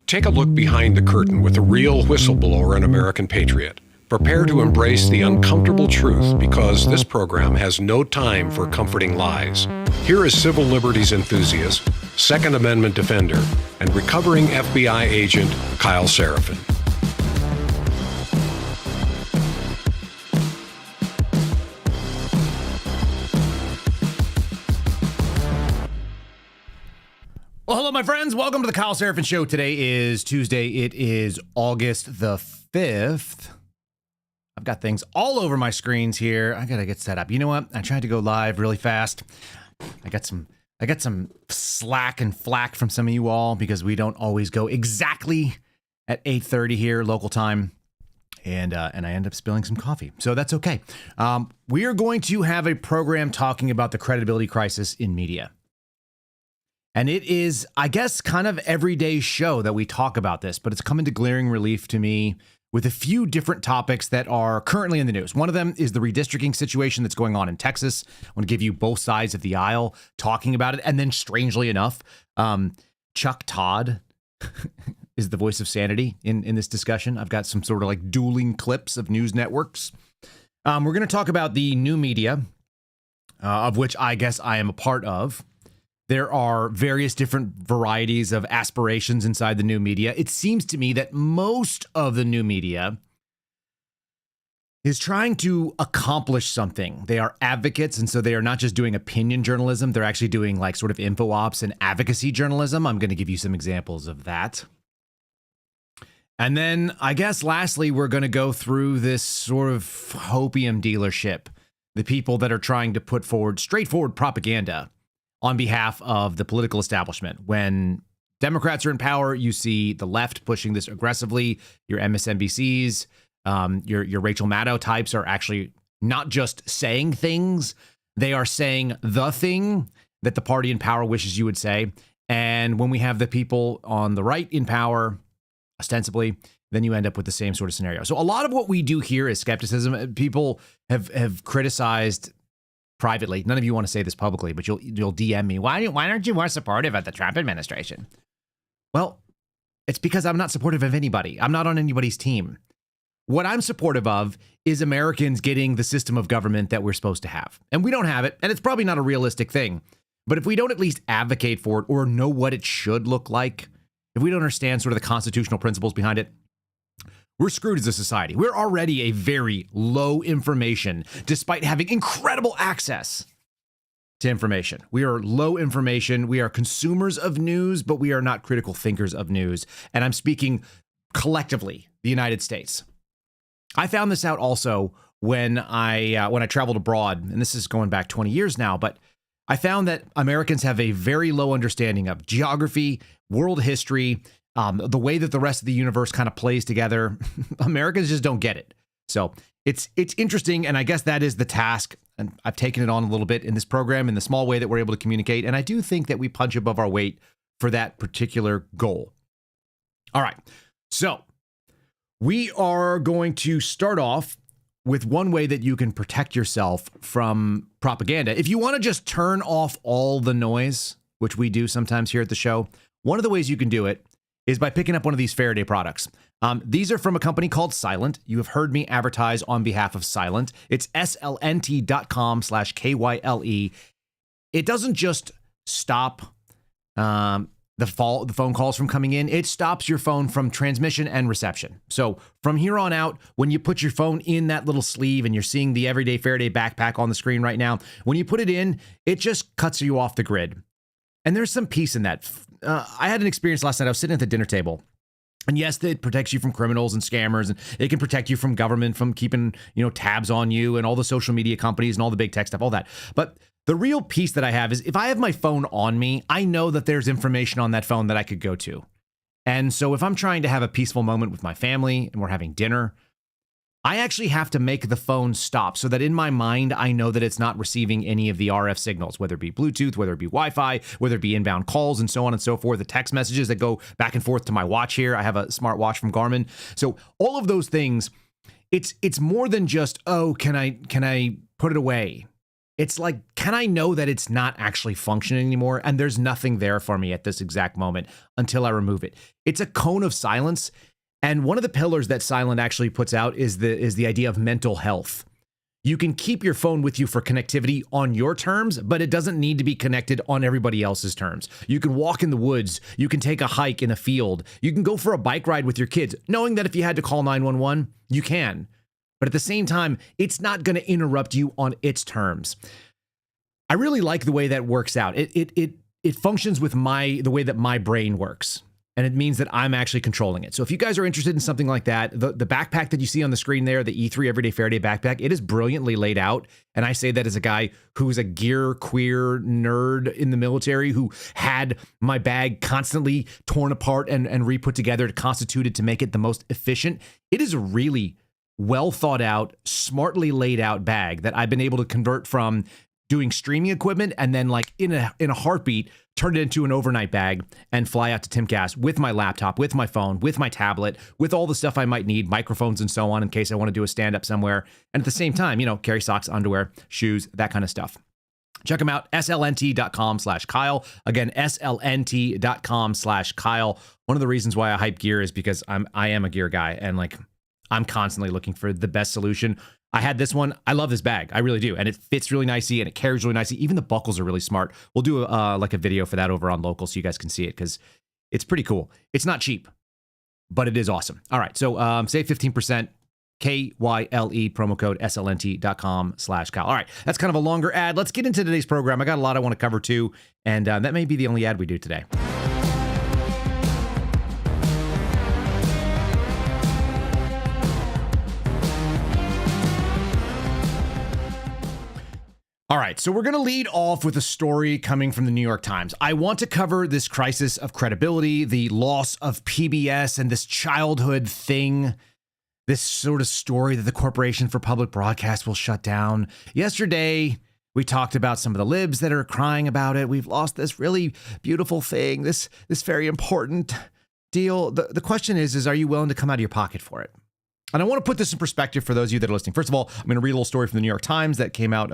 Take a look behind the curtain with a real whistleblower and American patriot. Prepare to embrace the uncomfortable truth because this program has no time for comforting lies. Here is civil liberties enthusiast, Second Amendment defender, and recovering FBI agent Kyle Seraphin. Well, hello, my friends. Welcome to the Kyle Seraphin Show. Today is Tuesday. It is August the 5th. I've got things all over my screens here. I got to get set up. You know what? I tried to go live really fast. I got some slack and flack from some of you all because we don't always go exactly at 8:30 here local time. And I end up spilling some coffee. So that's okay. We are going to have a program talking about the credibility crisis in media. And it is, I guess, kind of everyday show that we talk about this, but it's come into glaring relief to me with a few different topics that are currently in the news. One of them is the redistricting situation that's going on in Texas. I want to give you both sides of the aisle talking about it. And then strangely enough, Chuck Todd is the voice of sanity in this discussion. I've got some sort of like dueling clips of news networks. We're going to talk about the new media, of which I guess I am a part of. There are various different varieties of aspirations inside the new media. It seems to me that most of the new media is trying to accomplish something. They are advocates, and so they are not just doing opinion journalism. They're actually doing like sort of info ops and advocacy journalism. I'm going to give you some examples of that. And then I guess lastly, we're going to go through this sort of hopium dealership, the people that are trying to put forward straightforward propaganda on behalf of the political establishment. When Democrats are in power, you see the left pushing this aggressively. Your MSNBCs, your Rachel Maddow types are actually not just saying things, they are saying the thing that the party in power wishes you would say. And when we have the people on the right in power, ostensibly, then you end up with the same sort of scenario. So a lot of what we do here is skepticism. People have criticized privately. None of you want to say this publicly, but you'll DM me. Why aren't you more supportive of the Trump administration? Well, it's because I'm not supportive of anybody. I'm not on anybody's team. What I'm supportive of is Americans getting the system of government that we're supposed to have. And we don't have it, and it's probably not a realistic thing. But if we don't at least advocate for it or know what it should look like, if we don't understand sort of the constitutional principles behind it, we're screwed as a society. We're already a very low information, despite having incredible access to information. We are low information. We are consumers of news, but we are not critical thinkers of news. And I'm speaking collectively, the United States. I found this out also when I traveled abroad, and this is going back 20 years now, but I found that Americans have a very low understanding of geography, world history, the way that the rest of the universe kind of plays together. Americans just don't get it. So it's interesting. And I guess that is the task. And I've taken it on a little bit in this program in the small way that we're able to communicate. And I do think that we punch above our weight for that particular goal. All right. So we are going to start off with one way that you can protect yourself from propaganda. If you want to just turn off all the noise, which we do sometimes here at the show, one of the ways you can do it is by picking up one of these Faraday products. These are from a company called Silent. You have heard me advertise on behalf of Silent. It's slnt.com/KYLE. It doesn't just stop the phone calls from coming in. It stops your phone from transmission and reception. So from here on out, when you put your phone in that little sleeve and you're seeing the everyday Faraday backpack on the screen right now, when you put it in, it just cuts you off the grid. And there's some peace in that. I had an experience last night. I was sitting at the dinner table. And yes, it protects you from criminals and scammers, and it can protect you from government, from keeping, tabs on you and all the social media companies and all the big tech stuff, all that. But the real peace that I have is if I have my phone on me, I know that there's information on that phone that I could go to. And so if I'm trying to have a peaceful moment with my family and we're having dinner, I actually have to make the phone stop so that in my mind, I know that it's not receiving any of the RF signals, whether it be Bluetooth, whether it be Wi-Fi, whether it be inbound calls and so on and so forth, the text messages that go back and forth to my watch here. I have a smart watch from Garmin. So all of those things, it's more than just, oh, can I put it away? it's like, can I know that it's not actually functioning anymore? And there's nothing there for me at this exact moment until I remove it. It's a cone of silence. And one of the pillars that Silent actually puts out is the idea of mental health. You can keep your phone with you for connectivity on your terms, but it doesn't need to be connected on everybody else's terms. You can walk in the woods. You can take a hike in a field. You can go for a bike ride with your kids, knowing that if you had to call 911, you can. But at the same time, it's not going to interrupt you on its terms. I really like the way that works out. It functions with the way that my brain works. And it means that I'm actually controlling it. So if you guys are interested in something like that, the backpack that you see on the screen there, the E3 Everyday Faraday backpack, it is brilliantly laid out. And I say that as a guy who's a gear queer nerd in the military who had my bag constantly torn apart and re-put together to constitute it to make it the most efficient. It is a really well thought out, smartly laid out bag that I've been able to convert from doing streaming equipment and then like in a heartbeat, turn it into an overnight bag and fly out to Timcast with my laptop, with my phone, with my tablet, with all the stuff I might need, microphones and so on in case I want to do a stand-up somewhere. And at the same time, carry socks, underwear, shoes, that kind of stuff. Check them out, slnt.com/Kyle. Again, slnt.com/Kyle. One of the reasons why I hype gear is because I am a gear guy and like I'm constantly looking for the best solution. I had this one. I love this bag. I really do. And it fits really nicely and it carries really nicely. Even the buckles are really smart. We'll do like a video for that over on Local so you guys can see it because it's pretty cool. It's not cheap, but it is awesome. All right. So save 15%, KYLE, promo code slnt.com/Kyle. All right. That's kind of a longer ad. Let's get into today's program. I got a lot I want to cover too. And that may be the only ad we do today. All right, so we're going to lead off with a story coming from the New York Times. I want to cover this crisis of credibility, the loss of PBS, and this childhood thing, this sort of story that the Corporation for Public Broadcast will shut down. Yesterday, we talked about some of the libs that are crying about it. We've lost this really beautiful thing, this very important deal. The question is are you willing to come out of your pocket for it? And I want to put this in perspective for those of you that are listening. First of all, I'm going to read a little story from the New York Times that came out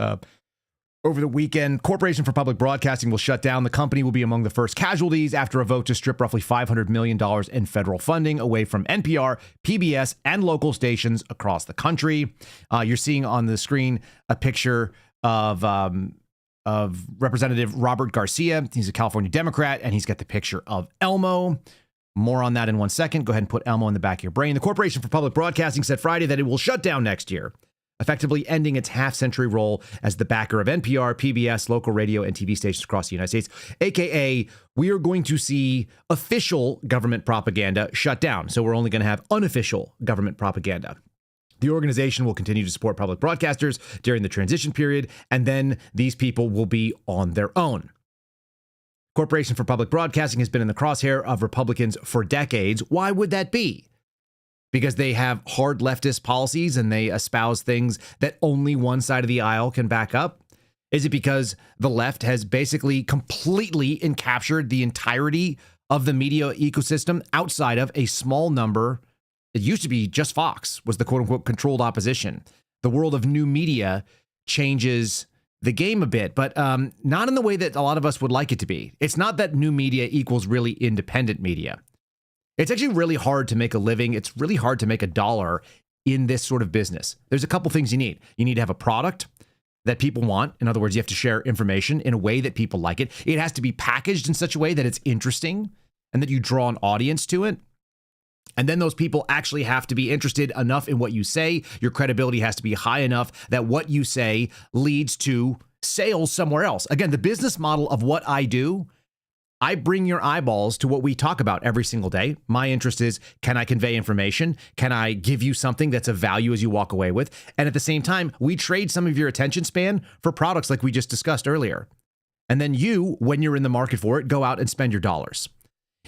over the weekend. Corporation for Public Broadcasting will shut down. The company will be among the first casualties after a vote to strip roughly $500 million in federal funding away from NPR, PBS, and local stations across the country. You're seeing on the screen a picture of Representative Robert Garcia. He's a California Democrat, and he's got the picture of Elmo. More on that in 1 second. Go ahead and put Elmo in the back of your brain. The Corporation for Public Broadcasting said Friday that it will shut down next year, effectively ending its half-century role as the backer of NPR, PBS, local radio, and TV stations across the United States, aka we are going to see official government propaganda shut down. So we're only going to have unofficial government propaganda. The organization will continue to support public broadcasters during the transition period, and then these people will be on their own. Corporation for Public Broadcasting has been in the crosshair of Republicans for decades. Why would that be? Because they have hard leftist policies and they espouse things that only one side of the aisle can back up? Is it because the left has basically completely encaptured the entirety of the media ecosystem outside of a small number? It used to be just Fox was the quote unquote controlled opposition. The world of new media changes the game a bit, but not in the way that a lot of us would like it to be. It's not that new media equals really independent media. It's actually really hard to make a living. It's really hard to make a dollar in this sort of business. There's a couple things you need. You need to have a product that people want. In other words, you have to share information in a way that people like it. It has to be packaged in such a way that it's interesting and that you draw an audience to it. And then those people actually have to be interested enough in what you say. Your credibility has to be high enough that what you say leads to sales somewhere else. Again, the business model of what I do, I bring your eyeballs to what we talk about every single day. My interest is, can I convey information? Can I give you something that's of value as you walk away with? And at the same time, we trade some of your attention span for products like we just discussed earlier. And then you, when you're in the market for it, go out and spend your dollars.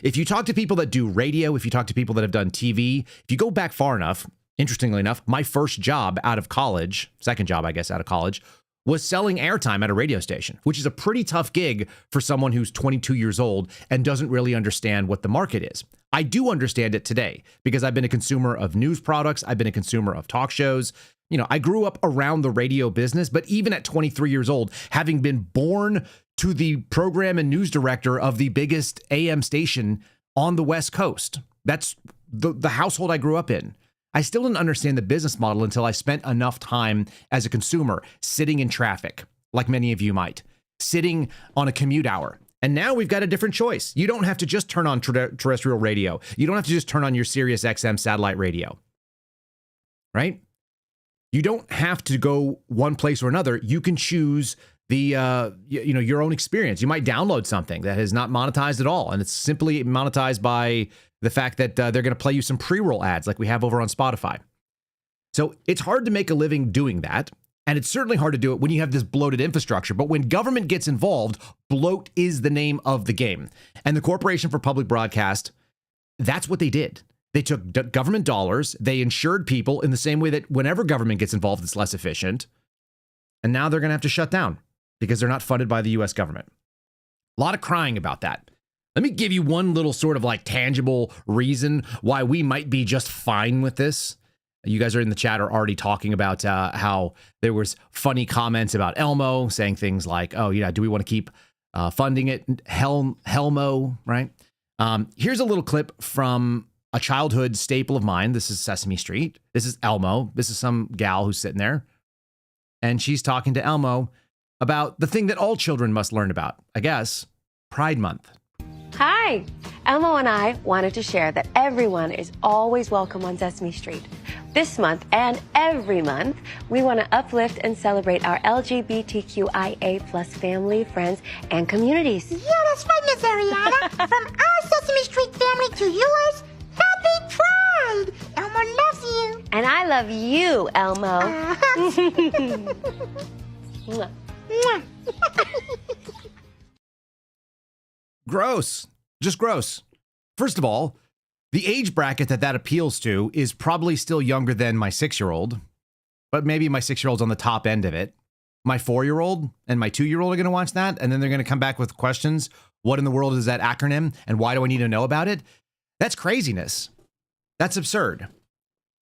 If you talk to people that do radio, if you talk to people that have done TV, if you go back far enough, interestingly enough, my first job out of college, second job, I guess, out of college, was selling airtime at a radio station, which is a pretty tough gig for someone who's 22 years old and doesn't really understand what the market is. I do understand it today because I've been a consumer of news products. I've been a consumer of talk shows. I grew up around the radio business, but even at 23 years old, having been born to the program and news director of the biggest AM station on the West Coast, that's the household I grew up in. I still didn't understand the business model until I spent enough time as a consumer sitting in traffic, like many of you might, sitting on a commute hour. And now we've got a different choice. You don't have to just turn on terrestrial radio. You don't have to just turn on your Sirius XM satellite radio, right? You don't have to go one place or another. You can choose your own experience. You might download something that is not monetized at all, and it's simply monetized by the fact that they're going to play you some pre-roll ads like we have over on Spotify. So it's hard to make a living doing that. And it's certainly hard to do it when you have this bloated infrastructure. But when government gets involved, bloat is the name of the game. And the Corporation for Public Broadcast, that's what they did. They took government dollars. They insured people in the same way that whenever government gets involved, it's less efficient. And now they're going to have to shut down because they're not funded by the U.S. government. A lot of crying about that. Let me give you one little sort of like tangible reason why we might be just fine with this. You guys are in the chat are already talking about how there was funny comments about Elmo saying things like, oh, yeah, do we want to keep funding it? Helmo, right? Here's a little clip from a childhood staple of mine. This is Sesame Street. This is Elmo. This is some gal who's sitting there. And she's talking to Elmo about the thing that all children must learn about, I guess, Pride Month. Hi. Elmo and I wanted to share that everyone is always welcome on Sesame Street. This month and every month, we want to uplift and celebrate our LGBTQIA plus family, friends, and communities. Yeah, that's right, Miss Ariana. From our Sesame Street family to yours, happy Pride! Elmo loves you. And I love you, Elmo. Mwah. Mwah. Gross. Just gross. First of all, the age bracket that appeals to is probably still younger than my 6-year-old, but maybe my 6-year-old's on the top end of it. My 4-year-old and my 2-year-old are going to watch that, and then they're going to come back with questions. What in the world is that acronym, and why do I need to know about it? That's craziness. That's absurd.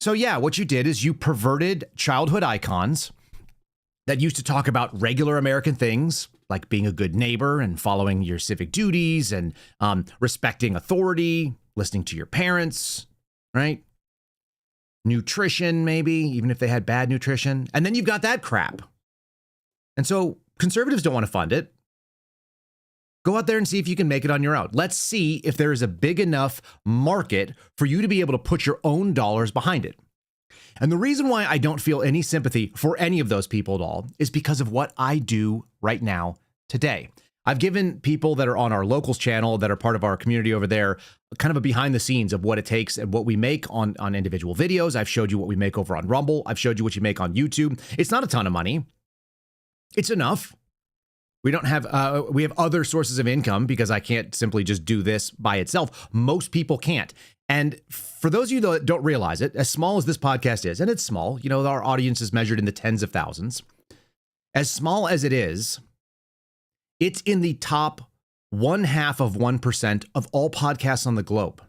So yeah, what you did is you perverted childhood icons that used to talk about regular American things, like being a good neighbor and following your civic duties and respecting authority, listening to your parents, right? Nutrition, maybe, even if they had bad nutrition. And then you've got that crap. And so conservatives don't want to fund it. Go out there and see if you can make it on your own. Let's see if there is a big enough market for you to be able to put your own dollars behind it. And the reason why I don't feel any sympathy for any of those people at all is because of what I do right now today. I've given people that are on our locals channel that are part of our community over there kind of a behind the scenes of what it takes and what we make on individual videos. I've showed you what we make over on Rumble. I've showed you what you make on YouTube. It's not a ton of money. It's enough. We don't have, we have other sources of income because I can't simply just do this by itself. Most people can't. And for those of you that don't realize it, as small as this podcast is, and it's small, our audience is measured in the tens of thousands. As small as it is, it's in the top 0.5% of all podcasts on the globe.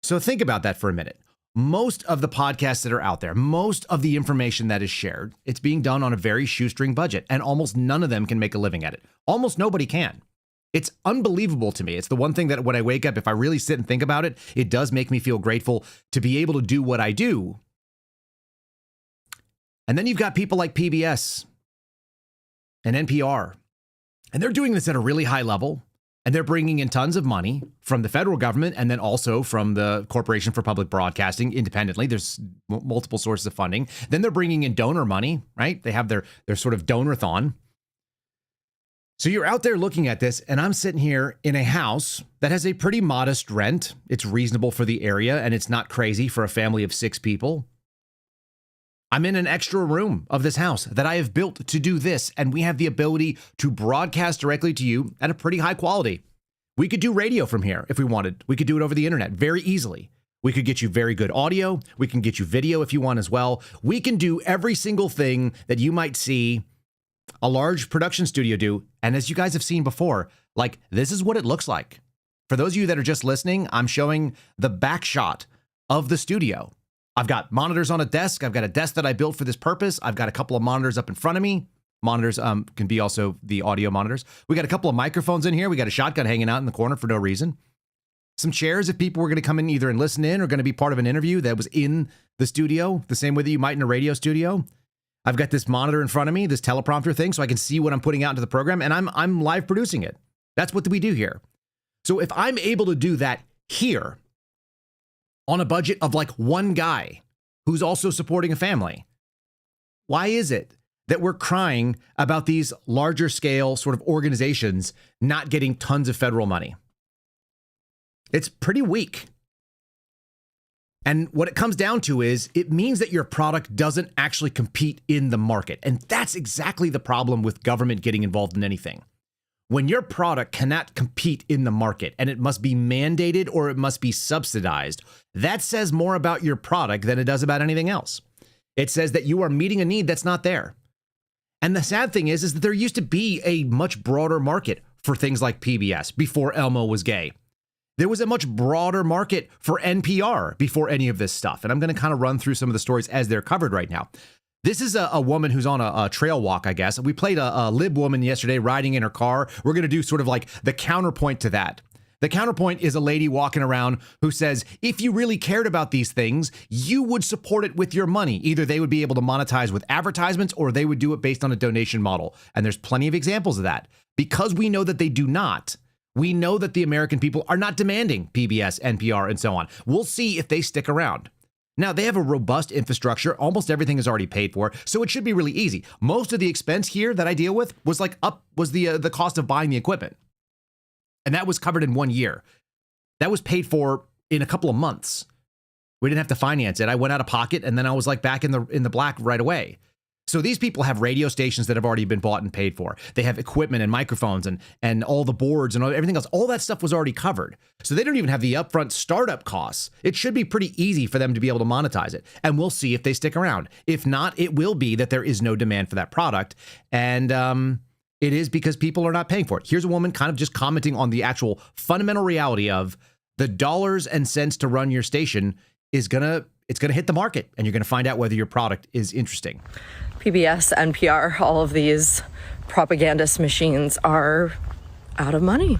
So think about that for a minute. Most of the podcasts that are out there, most of the information that is shared, it's being done on a very shoestring budget, and almost none of them can make a living at it. Almost nobody can. It's unbelievable to me. It's the one thing that when I wake up, if I really sit and think about it, it does make me feel grateful to be able to do what I do. And then you've got people like PBS and NPR, and they're doing this at a really high level. And they're bringing in tons of money from the federal government and then also from the Corporation for Public Broadcasting independently. There's multiple sources of funding. Then they're bringing in donor money, right? They have their sort of donor-thon. So you're out there looking at this, and I'm sitting here in a house that has a pretty modest rent. It's reasonable for the area, and it's not crazy for a family of 6 people. I'm in an extra room of this house that I have built to do this, and we have the ability to broadcast directly to you at a pretty high quality. We could do radio from here if we wanted. We could do it over the internet very easily. We could get you very good audio. We can get you video if you want as well. We can do every single thing that you might see a large production studio do. And as you guys have seen before, like, this is what it looks like. For those of you that are just listening, I'm showing the back shot of the studio. I've got monitors on a desk. I've got a desk that I built for this purpose. I've got a couple of monitors up in front of me. Monitors can be also the audio monitors. We got a couple of microphones in here. We got a shotgun hanging out in the corner for no reason. Some chairs if people were going to come in either and listen in or going to be part of an interview that was in the studio, the same way that you might in a radio studio. I've got this monitor in front of me, this teleprompter thing, so I can see what I'm putting out into the program, and I'm live producing it. That's what we do here. So if I'm able to do that here on a budget of like one guy who's also supporting a family, why is it that we're crying about these larger scale sort of organizations not getting tons of federal money? It's pretty weak. And what it comes down to is it means that your product doesn't actually compete in the market. And that's exactly the problem with government getting involved in anything. When your product cannot compete in the market and it must be mandated or it must be subsidized, that says more about your product than it does about anything else. It says that you are meeting a need that's not there. And the sad thing is that there used to be a much broader market for things like PBS before Elmo was gay. There was a much broader market for NPR before any of this stuff. And I'm going to kind of run through some of the stories as they're covered right now. This is a woman who's on a trail walk, I guess. We played a lib woman yesterday riding in her car. We're going to do sort of like the counterpoint to that. The counterpoint is a lady walking around who says, if you really cared about these things, you would support it with your money. Either they would be able to monetize with advertisements or they would do it based on a donation model. And there's plenty of examples of that. Because we know that they do not, we know that the American people are not demanding PBS, NPR, and so on. We'll see if they stick around. Now, they have a robust infrastructure. Almost everything is already paid for, so it should be really easy. Most of the expense here that I deal with was the cost of buying the equipment. And that was covered in 1 year. That was paid for in a couple of months. We didn't have to finance it. I went out of pocket, and then I was like back in the black right away. So these people have radio stations that have already been bought and paid for. They have equipment and microphones and all the boards and everything else. All that stuff was already covered. So they don't even have the upfront startup costs. It should be pretty easy for them to be able to monetize it. And we'll see if they stick around. If not, it will be that there is no demand for that product. And it is because people are not paying for it. Here's a woman kind of just commenting on the actual fundamental reality of the dollars and cents to run your station is it's gonna hit the market, and you're gonna find out whether your product is interesting. PBS, NPR, all of these propagandist machines are out of money.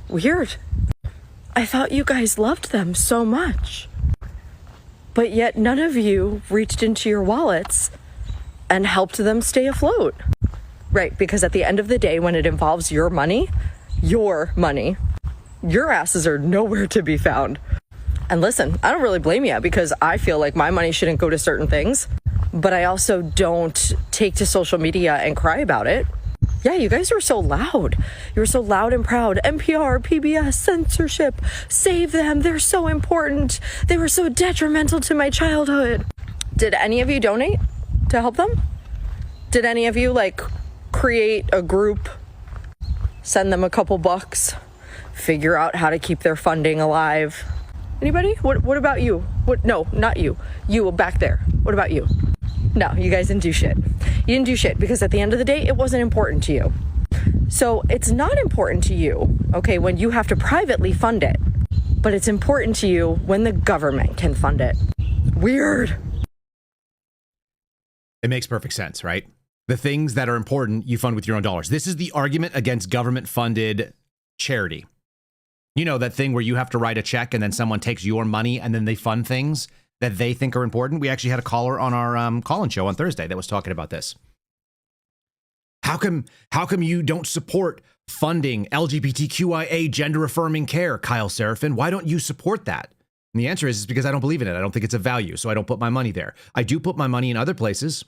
Weird. I thought you guys loved them so much. But yet none of you reached into your wallets and helped them stay afloat. Right, because at the end of the day, when it involves your money, your asses are nowhere to be found. And listen, I don't really blame you because I feel like my money shouldn't go to certain things. But I also don't take to social media and cry about it. Yeah, you guys were so loud. You were so loud and proud. NPR, PBS, censorship, save them. They're so important. They were so detrimental to my childhood. Did any of you donate to help them? Did any of you create a group, send them a couple bucks, figure out how to keep their funding alive? Anybody? What about you? No, not you. You back there. What about you? No, you guys didn't do shit. You didn't do shit because at the end of the day, it wasn't important to you. So it's not important to you, okay, when you have to privately fund it, but it's important to you when the government can fund it. Weird. It makes perfect sense, right? The things that are important, you fund with your own dollars. This is the argument against government-funded charity. You know, that thing where you have to write a check and then someone takes your money and then they fund things that they think are important. We actually had a caller on our call-in show on Thursday that was talking about this. How come you don't support funding LGBTQIA gender-affirming care, Kyle Seraphin? Why don't you support that? And the answer is because I don't believe in it. I don't think it's a value, so I don't put my money there. I do put my money in other places.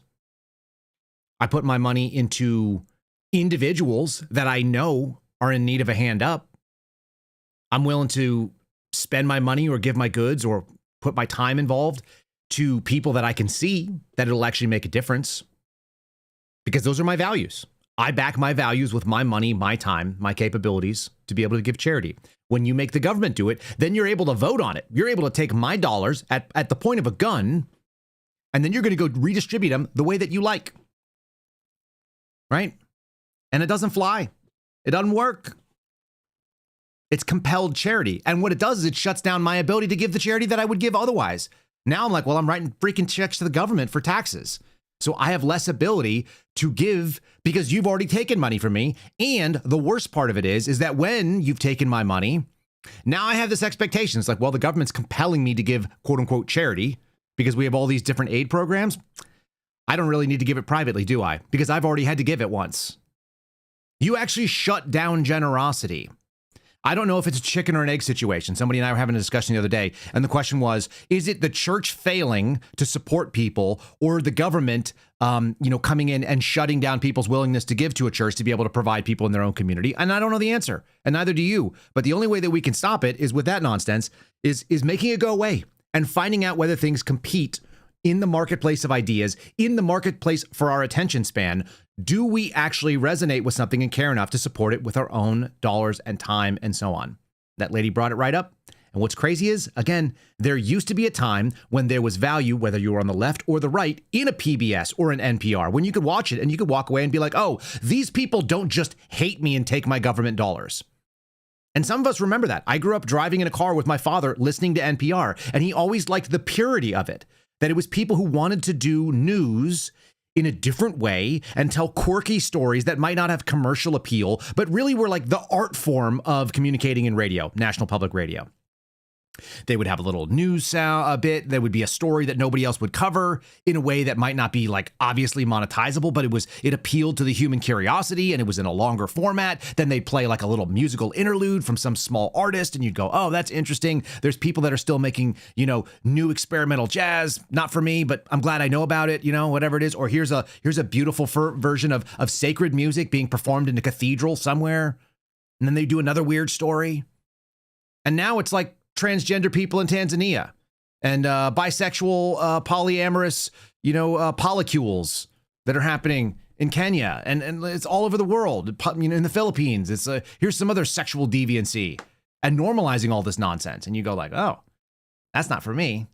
I put my money into individuals that I know are in need of a hand up. I'm willing to spend my money or give my goods or put my time involved to people that I can see that it'll actually make a difference, because those are my values. I back my values with my money, my time, my capabilities to be able to give charity. When you make the government do it, then you're able to vote on it. You're able to take my dollars at the point of a gun, and then you're going to go redistribute them the way that you like. Right? And it doesn't fly. It doesn't work. It's compelled charity. And what it does is it shuts down my ability to give the charity that I would give otherwise. Now I'm like, well, I'm writing freaking checks to the government for taxes. So I have less ability to give because you've already taken money from me. And the worst part of it is that when you've taken my money, now I have this expectation. It's like, well, the government's compelling me to give quote unquote charity because we have all these different aid programs. I don't really need to give it privately, do I? Because I've already had to give it once. You actually shut down generosity. I don't know if it's a chicken or an egg situation. Somebody and I were having a discussion the other day, and the question was, is it the church failing to support people or the government, coming in and shutting down people's willingness to give to a church to be able to provide people in their own community? And I don't know the answer, and neither do you. But the only way that we can stop it is with that nonsense, is making it go away and finding out whether things compete in the marketplace of ideas, in the marketplace for our attention span. Do we actually resonate with something and care enough to support it with our own dollars and time and so on? That lady brought it right up. And what's crazy is, again, there used to be a time when there was value, whether you were on the left or the right, in a PBS or an NPR, when you could watch it and you could walk away and be like, oh, these people don't just hate me and take my government dollars. And some of us remember that. I grew up driving in a car with my father listening to NPR, and he always liked the purity of it, that it was people who wanted to do news in a different way and tell quirky stories that might not have commercial appeal, but really were like the art form of communicating in radio, National Public Radio. They would have a little news a bit. There would be a story that nobody else would cover in a way that might not be like obviously monetizable, but it appealed to the human curiosity, and it was in a longer format. Then they'd play like a little musical interlude from some small artist, and you'd go, oh, that's interesting. There's people that are still making, new experimental jazz. Not for me, but I'm glad I know about it, whatever it is. Or here's a beautiful version of sacred music being performed in a cathedral somewhere. And then they do another weird story. And now it's like transgender people in Tanzania and bisexual, polyamorous, polycules that are happening in Kenya, and it's all over the world. In the Philippines, it's here's some other sexual deviancy and normalizing all this nonsense. And you go like, oh, that's not for me.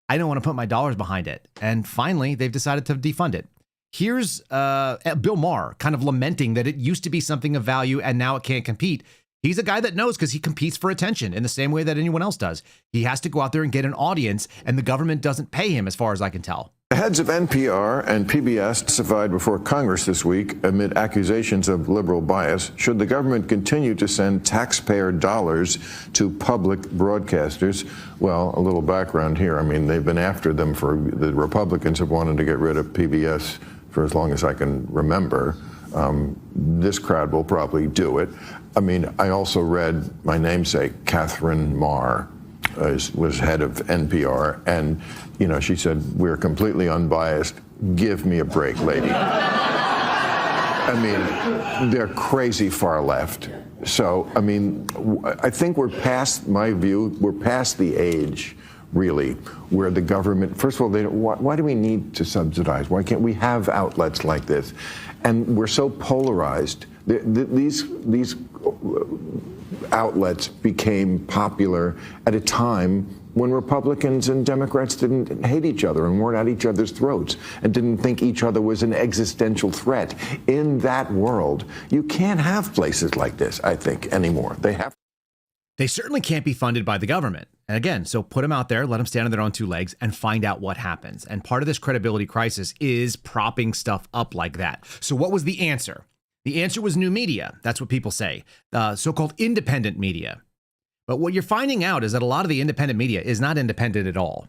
I don't want to put my dollars behind it. And finally, they've decided to defund it. Here's Bill Maher kind of lamenting that it used to be something of value and now it can't compete. He's a guy that knows because he competes for attention in the same way that anyone else does. He has to go out there and get an audience, and the government doesn't pay him, as far as I can tell. The heads of NPR and PBS testified before Congress this week amid accusations of liberal bias. Should the government continue to send taxpayer dollars to public broadcasters? Well, a little background here. I mean, they've been after them the Republicans have wanted to get rid of PBS for as long as I can remember. This crowd will probably do it. I mean, I also read my namesake, Catherine Maher, was head of NPR, and, she said, we're completely unbiased. Give me a break, lady. I mean, they're crazy far left. So, I mean, I think we're past the age, really, where the government, first of all, why do we need to subsidize? Why can't we have outlets like this? And we're so polarized. These outlets became popular at a time when Republicans and Democrats didn't hate each other and weren't at each other's throats and didn't think each other was an existential threat. In that world, you can't have places like this, I think, anymore. They certainly can't be funded by the government. And again, so put them out there, let them stand on their own two legs and find out what happens. And part of this credibility crisis is propping stuff up like that. So what was the answer? The answer was new media. That's what people say, so-called independent media. But what you're finding out is that a lot of the independent media is not independent at all.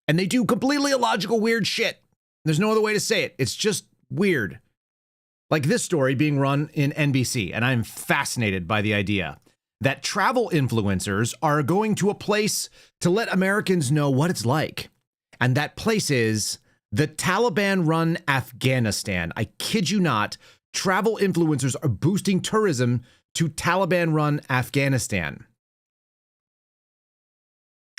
And they do completely illogical, weird shit. There's no other way to say it. It's just weird. Like this story being run in NBC. And I'm fascinated by the idea that travel influencers are going to a place to let Americans know what it's like. And that place is the Taliban-run Afghanistan. I kid you not. Travel influencers are boosting tourism to Taliban-run Afghanistan.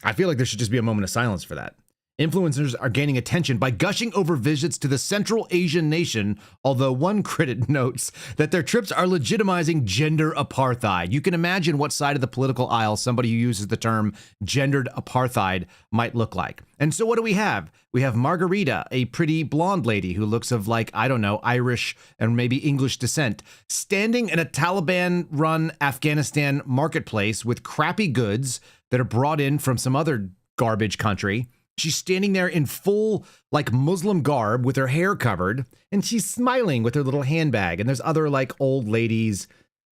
I feel like there should just be a moment of silence for that. Influencers are gaining attention by gushing over visits to the Central Asian nation, although one critic notes that their trips are legitimizing gender apartheid. You can imagine what side of the political aisle somebody who uses the term gendered apartheid might look like. And so what do we have? We have Margarita, a pretty blonde lady who looks of like, I don't know, Irish and maybe English descent, standing in a Taliban-run Afghanistan marketplace with crappy goods that are brought in from some other garbage country. She's standing there in full, like, Muslim garb with her hair covered, and she's smiling with her little handbag. And there's other, like, old ladies,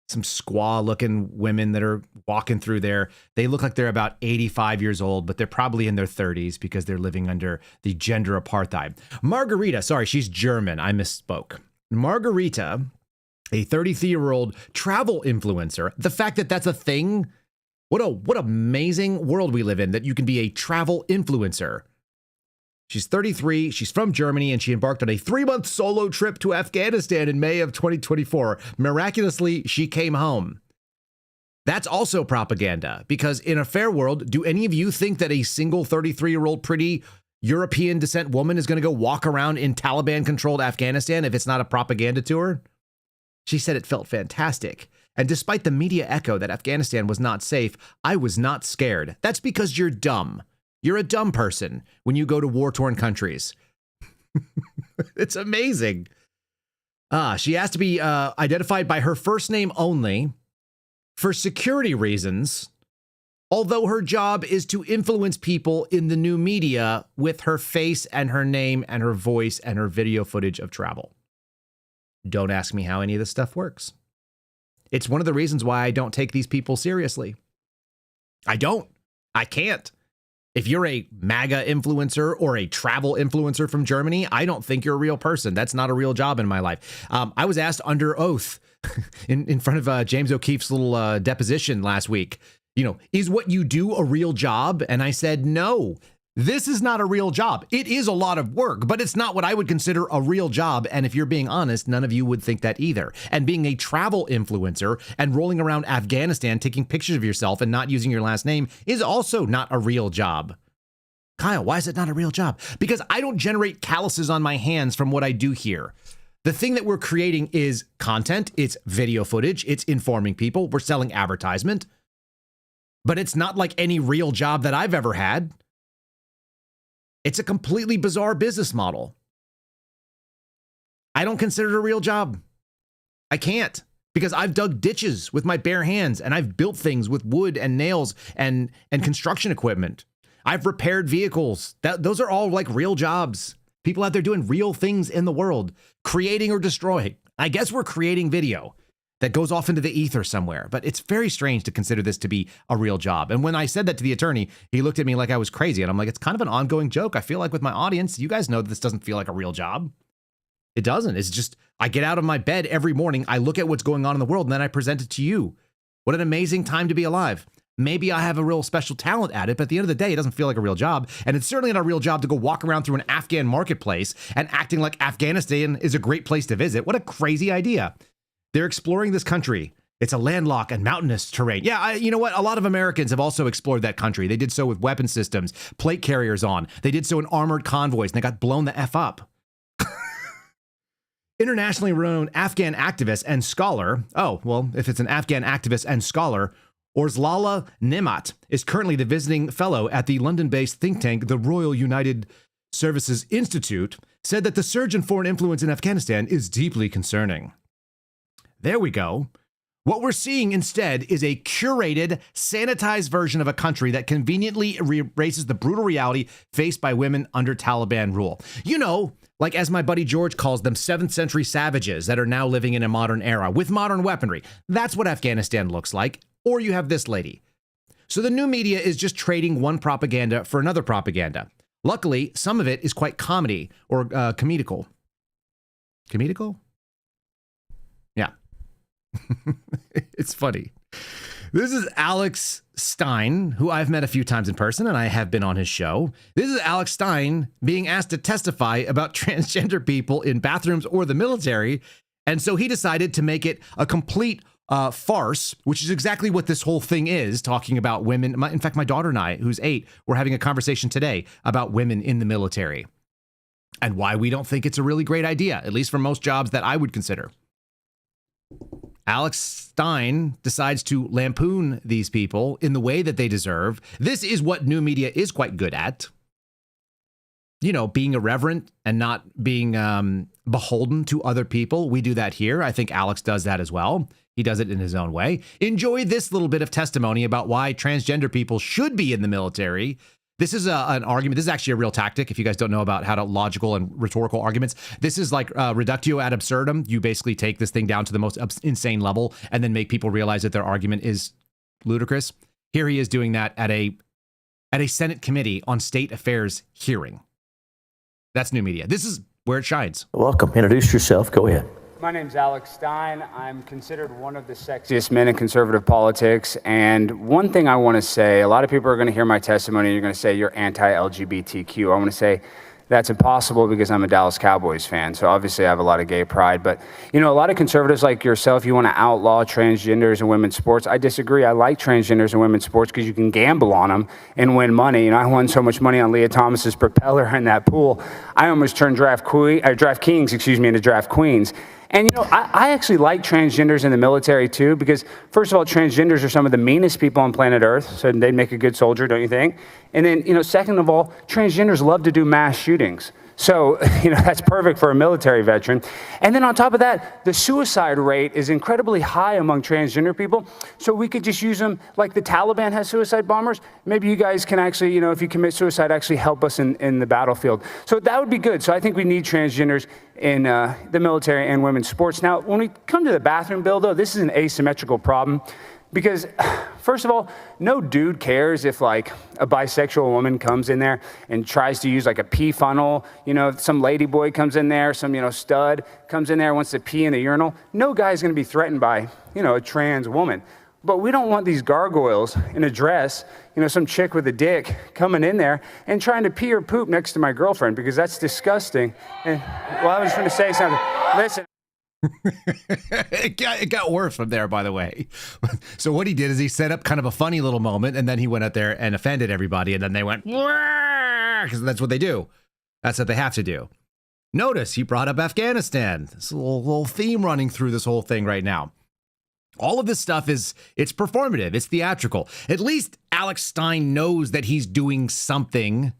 some squaw-looking women that are walking through there. They look like they're about 85 years old, but they're probably in their 30s because they're living under the gender apartheid. Margarita, sorry, she's German. I misspoke. Margarita, a 33-year-old travel influencer. The fact that that's a thing... What amazing world we live in that you can be a travel influencer. She's 33, she's from Germany, and she embarked on a 3-month solo trip to Afghanistan in May of 2024. Miraculously, she came home. That's also propaganda, because in a fair world, do any of you think that a single 33-year-old pretty European descent woman is going to go walk around in Taliban-controlled Afghanistan if it's not a propaganda tour? She said it felt fantastic. And despite the media echo that Afghanistan was not safe, I was not scared. That's because you're dumb. You're a dumb person when you go to war-torn countries. It's amazing. She asked to be identified by her first name only for security reasons, although her job is to influence people in the new media with her face and her name and her voice and her video footage of travel. Don't ask me how any of this stuff works. It's one of the reasons why I don't take these people seriously. I don't. I can't. If you're a MAGA influencer or a travel influencer from Germany, I don't think you're a real person. That's not a real job in my life. I was asked under oath in front of James O'Keefe's little deposition last week, is what you do a real job? And I said, no. This is not a real job. It is a lot of work, but it's not what I would consider a real job. And if you're being honest, none of you would think that either. And being a travel influencer and rolling around Afghanistan, taking pictures of yourself and not using your last name is also not a real job. Kyle, why is it not a real job? Because I don't generate calluses on my hands from what I do here. The thing that we're creating is content. It's video footage. It's informing people. We're selling advertisement. But it's not like any real job that I've ever had. It's a completely bizarre business model. I don't consider it a real job. I can't, because I've dug ditches with my bare hands and I've built things with wood and nails and construction equipment. I've repaired vehicles. Those are all like real jobs. People out there doing real things in the world, creating or destroying. I guess we're creating video that goes off into the ether somewhere. But it's very strange to consider this to be a real job. And when I said that to the attorney, he looked at me like I was crazy. And I'm like, it's kind of an ongoing joke. I feel like with my audience, you guys know that this doesn't feel like a real job. It doesn't. It's just, I get out of my bed every morning, I look at what's going on in the world, and then I present it to you. What an amazing time to be alive. Maybe I have a real special talent at it, but at the end of the day, it doesn't feel like a real job. And it's certainly not a real job to go walk around through an Afghan marketplace and acting like Afghanistan is a great place to visit. What a crazy idea. They're exploring this country. It's a landlocked and mountainous terrain. Yeah, you know what? A lot of Americans have also explored that country. They did so with weapon systems, plate carriers on. They did so in armored convoys, and they got blown the F up. Internationally renowned Afghan activist and scholar, if it's an Afghan activist and scholar, Orzlala Nemat is currently the visiting fellow at the London-based think tank, the Royal United Services Institute, said that the surge in foreign influence in Afghanistan is deeply concerning. There we go. What we're seeing instead is a curated, sanitized version of a country that conveniently erases the brutal reality faced by women under Taliban rule. Like as my buddy George calls them, 7th century savages that are now living in a modern era with modern weaponry. That's what Afghanistan looks like. Or you have this lady. So the new media is just trading one propaganda for another propaganda. Luckily, some of it is quite comedy or comedical. Comedical? Yeah. It's funny. This is Alex Stein, who I've met a few times in person, and I have been on his show. This is Alex Stein being asked to testify about transgender people in bathrooms or the military, and so he decided to make it a complete farce, which is exactly what this whole thing is, talking about women. In fact, my daughter and I, who's 8, we're having a conversation today about women in the military and why we don't think it's a really great idea, at least for most jobs that I would consider. Alex Stein decides to lampoon these people in the way that they deserve. This is what new media is quite good at. You know, being irreverent and not being beholden to other people. We do that here. I think Alex does that as well. He does it in his own way. Enjoy this little bit of testimony about why transgender people should be in the military. This is an argument. This is actually a real tactic. If you guys don't know about how to logical and rhetorical arguments, this is like reductio ad absurdum. You basically take this thing down to the most insane level and then make people realize that their argument is ludicrous. Here he is doing that at a Senate committee on state affairs hearing. That's new media. This is where it shines. Welcome. Introduce yourself. Go ahead. My name's Alex Stein. I'm considered one of the sexiest men in conservative politics. And one thing I want to say, a lot of people are going to hear my testimony and you're going to say you're anti-LGBTQ. I want to say that's impossible because I'm a Dallas Cowboys fan. So obviously I have a lot of gay pride. But, you know, a lot of conservatives like yourself, you want to outlaw transgenders in women's sports. I disagree. I like transgenders in women's sports because you can gamble on them and win money. And I won so much money on Leah Thomas's propeller in that pool. I almost turned draft kings into draft queens. And, you know, I actually like transgenders in the military, too, because, first of all, transgenders are some of the meanest people on planet Earth, so they'd make a good soldier, don't you think? And then, you know, second of all, transgenders love to do mass shootings. So, you know, that's perfect for a military veteran. And then on top of that, the suicide rate is incredibly high among transgender people. So we could just use them like the Taliban has suicide bombers. Maybe you guys can actually, you know, if you commit suicide, actually help us in the battlefield. So that would be good. So I think we need transgenders in the military and women's sports. Now, when we come to the bathroom bill, though, this is an asymmetrical problem. Because, first of all, no dude cares if, like, a bisexual woman comes in there and tries to use, like, a pee funnel. You know, if some ladyboy comes in there, some, you know, stud comes in there and wants to pee in the urinal. No guy's going to be threatened by, you know, a trans woman. But we don't want these gargoyles in a dress, you know, some chick with a dick coming in there and trying to pee or poop next to my girlfriend, because that's disgusting. And, well, I was just going to say something. Listen. It got worse from there, by the way. So what he did is he set up kind of a funny little moment, and then he went out there and offended everybody, and then they went, because that's what they do. That's what they have to do. Notice he brought up Afghanistan. This little theme running through this whole thing right now. All of this stuff it's performative. It's theatrical. At least Alex Stein knows that he's doing something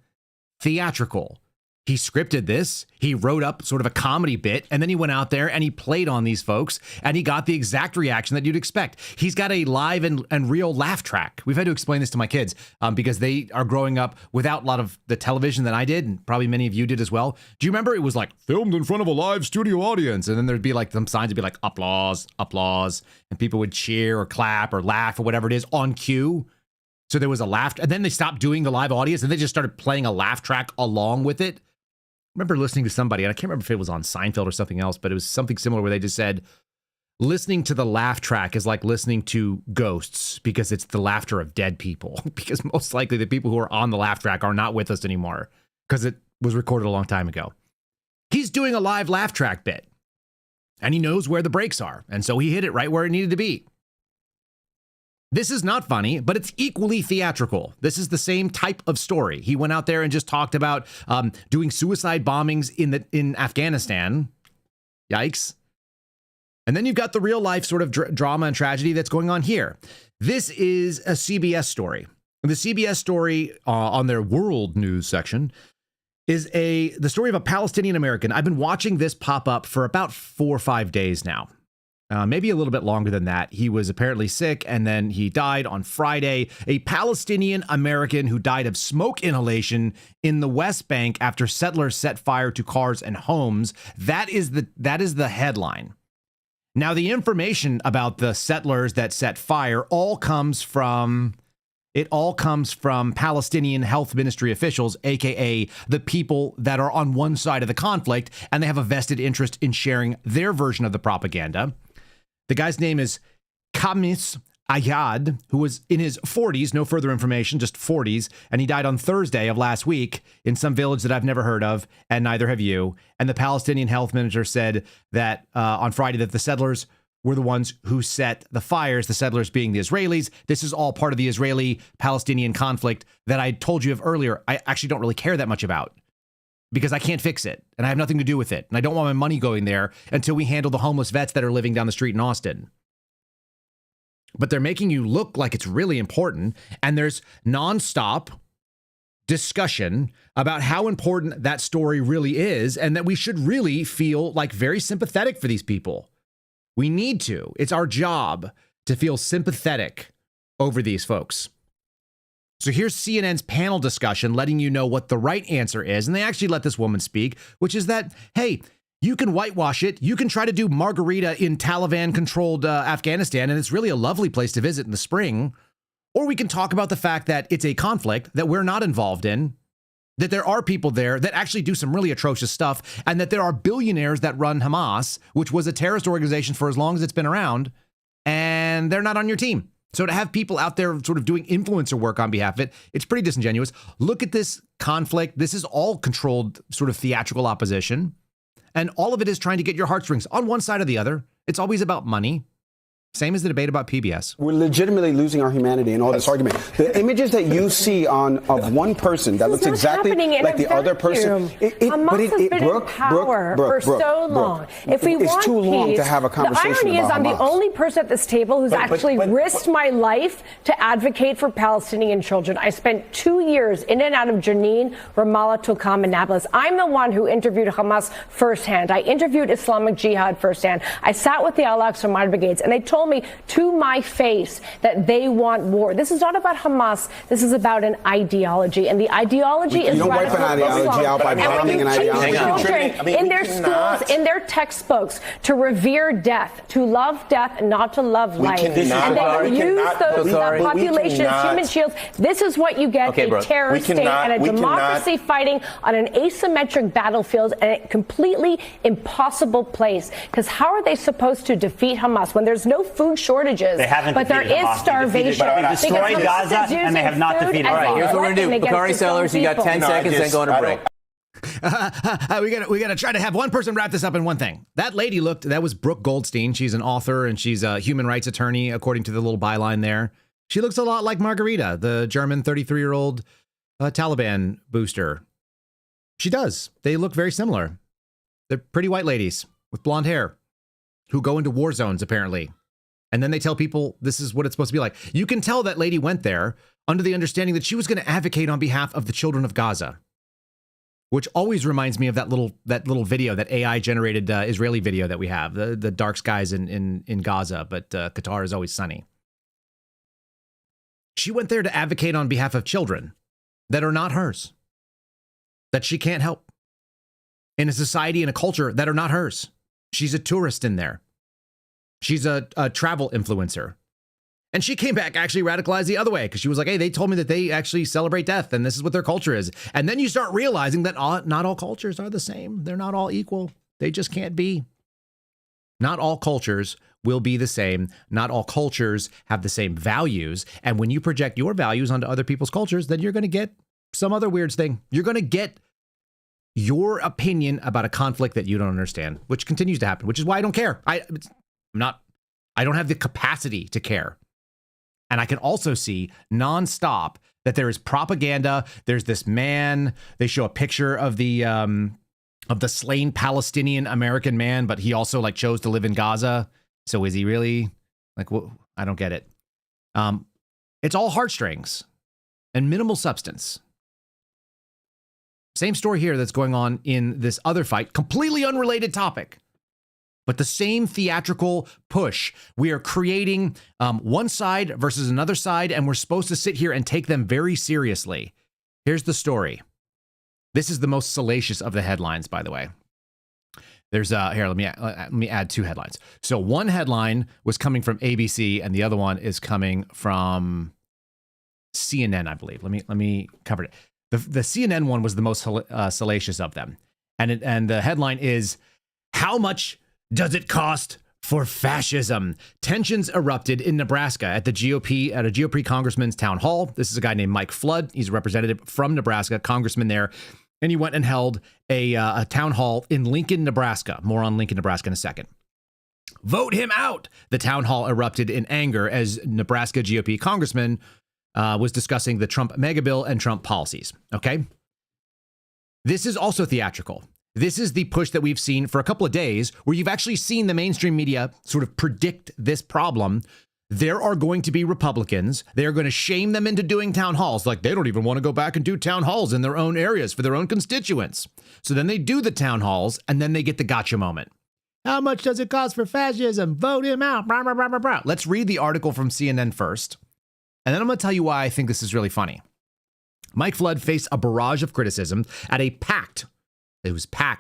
theatrical. He scripted this, he wrote up sort of a comedy bit, and then he went out there and he played on these folks, and he got the exact reaction that you'd expect. He's got a live and real laugh track. We've had to explain this to my kids because they are growing up without a lot of the television that I did, and probably many of you did as well. Do you remember it was like filmed in front of a live studio audience, and then there'd be like some signs would be like applause, applause, and people would cheer or clap or laugh or whatever it is on cue. So there was a laugh, and then they stopped doing the live audience and they just started playing a laugh track along with it. I remember listening to somebody, and I can't remember if it was on Seinfeld or something else, but it was something similar where they just said, listening to the laugh track is like listening to ghosts because it's the laughter of dead people. Because most likely the people who are on the laugh track are not with us anymore because it was recorded a long time ago. He's doing a live laugh track bit, and he knows where the breaks are, and so he hit it right where it needed to be. This is not funny, but it's equally theatrical. This is the same type of story. He went out there and just talked about doing suicide bombings in Afghanistan. Yikes. And then you've got the real life sort of drama and tragedy that's going on here. This is a CBS story. The CBS story on their world news section is the story of a Palestinian American. I've been watching this pop up for about 4 or 5 days now. Maybe a little bit longer than that. He was apparently sick, and then he died on Friday. A Palestinian American who died of smoke inhalation in the West Bank after settlers set fire to cars and homes. That is the headline. Now, the information about the settlers that set fire all comes from Palestinian health ministry officials, aka the people that are on one side of the conflict, and they have a vested interest in sharing their version of the propaganda. The guy's name is Kamis Ayad, who was in his 40s, no further information, just 40s, and he died on Thursday of last week in some village that I've never heard of, and neither have you. And the Palestinian health minister said that on Friday that the settlers were the ones who set the fires, the settlers being the Israelis. This is all part of the Israeli-Palestinian conflict that I told you of earlier. I actually don't really care that much about because I can't fix it and I have nothing to do with it. And I don't want my money going there until we handle the homeless vets that are living down the street in Austin. But they're making you look like it's really important. And there's nonstop discussion about how important that story really is and that we should really feel like very sympathetic for these people. We need to. It's our job to feel sympathetic over these folks. So here's CNN's panel discussion letting you know what the right answer is. And they actually let this woman speak, which is that, hey, you can whitewash it. You can try to do margarita in Taliban-controlled Afghanistan, and it's really a lovely place to visit in the spring. Or we can talk about the fact that it's a conflict that we're not involved in, that there are people there that actually do some really atrocious stuff, and that there are billionaires that run Hamas, which was a terrorist organization for as long as it's been around, and they're not on your team. So to have people out there sort of doing influencer work on behalf of it, it's pretty disingenuous. Look at this conflict. This is all controlled sort of theatrical opposition, and all of it is trying to get your heartstrings on one side or the other. It's always about money. Same as the debate about PBS. We're legitimately losing our humanity in all this argument. The images that you see of one person that looks exactly like the other person. Hamas has been in power for so long. If we want it's too long peace, to have a conversation the irony is I'm about the Hamas. only person at this table who's actually risked my life to advocate for Palestinian children. I spent 2 years in and out of Jenin, Ramallah, Tulkarm, and Nablus. I'm the one who interviewed Hamas firsthand. I interviewed Islamic Jihad firsthand. I sat with the Al-Aqsa Martyr Brigades, and they told me to my face that they want war. This is not about Hamas. This is about an ideology, and the ideology is don't wipe an ideology out by bombing an ideology. Children in their schools, in their textbooks, to revere death, to love death, and not to love life. And they use those populations as human shields. This is what you get: a terrorist state and a democracy fighting on an asymmetric battlefield and a completely impossible place. Because how are they supposed to defeat Hamas when there's no food shortages? But there is starvation. They destroyed Gaza and they have not defeated. All right, here's what we're going to do. Bakari Sellers, you got 10 seconds, then go on a break. We gotta try to have one person wrap this up in one thing. That lady that was Brooke Goldstein. She's an author and she's a human rights attorney, according to the little byline there. She looks a lot like Margarita, the German 33-year-old Taliban booster. She does. They look very similar. They're pretty white ladies with blonde hair who go into war zones, apparently. And then they tell people this is what it's supposed to be like. You can tell that lady went there under the understanding that she was going to advocate on behalf of the children of Gaza, which always reminds me of that little video, that AI generated Israeli video that we have, the dark skies in Gaza, but Qatar is always sunny. She went there to advocate on behalf of children that are not hers, that she can't help, in a society and a culture that are not hers. She's a tourist in there. She's a travel influencer. And she came back actually radicalized the other way because she was like, hey, they told me that they actually celebrate death and this is what their culture is. And then you start realizing that not all cultures are the same. They're not all equal. They just can't be. Not all cultures will be the same. Not all cultures have the same values. And when you project your values onto other people's cultures, then you're going to get some other weird thing. You're going to get your opinion about a conflict that you don't understand, which continues to happen, which is why I don't care. I don't have the capacity to care. And I can also see nonstop that there is propaganda. There's this man. They show a picture of the slain Palestinian American man, but he also chose to live in Gaza. So is he really I don't get it. It's all heartstrings and minimal substance. Same story here that's going on in this other fight, completely unrelated topic. But the same theatrical push. We are creating one side versus another side, and we're supposed to sit here and take them very seriously. Here's the story. This is the most salacious of the headlines, by the way. There's here. Let me add two headlines. So one headline was coming from ABC, and the other one is coming from CNN, I believe. Let me cover it. The CNN one was the most salacious of them, and the headline is, "How much does it cost for fascism?" Tensions erupted in Nebraska at a GOP congressman's town hall. This is a guy named Mike Flood. He's a representative from Nebraska, congressman there. And he went and held a town hall in Lincoln, Nebraska. More on Lincoln, Nebraska in a second. Vote him out. The town hall erupted in anger as Nebraska GOP congressman was discussing the Trump mega bill and Trump policies. Okay. This is also theatrical. This is the push that we've seen for a couple of days where you've actually seen the mainstream media sort of predict this problem. There are going to be Republicans. They're going to shame them into doing town halls. Like they don't even want to go back and do town halls in their own areas for their own constituents. So then they do the town halls and then they get the gotcha moment. How much does it cost for fascism? Vote him out. Blah, blah, blah, blah, blah. Let's read the article from CNN first. And then I'm going to tell you why I think this is really funny. Mike Flood faced a barrage of criticism at a packed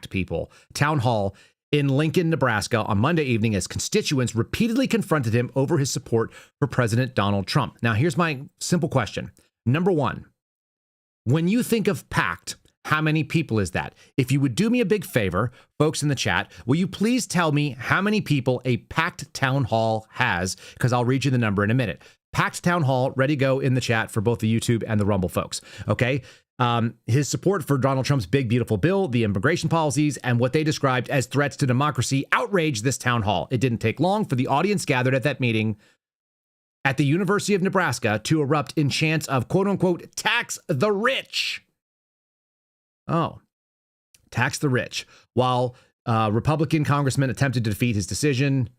people, town hall in Lincoln, Nebraska on Monday evening as constituents repeatedly confronted him over his support for President Donald Trump. Now, here's my simple question. Number one, when you think of packed, how many people is that? If you would do me a big favor, folks in the chat, will you please tell me how many people a packed town hall has? Because I'll read you the number in a minute. Packed town hall, ready to go in the chat for both the YouTube and the Rumble folks. Okay. His support for Donald Trump's big, beautiful bill, the immigration policies, and what they described as threats to democracy outraged this town hall. It didn't take long for the audience gathered at that meeting at the University of Nebraska to erupt in chants of, quote unquote, tax the rich. Oh, tax the rich. While Republican congressman attempted to defend his decision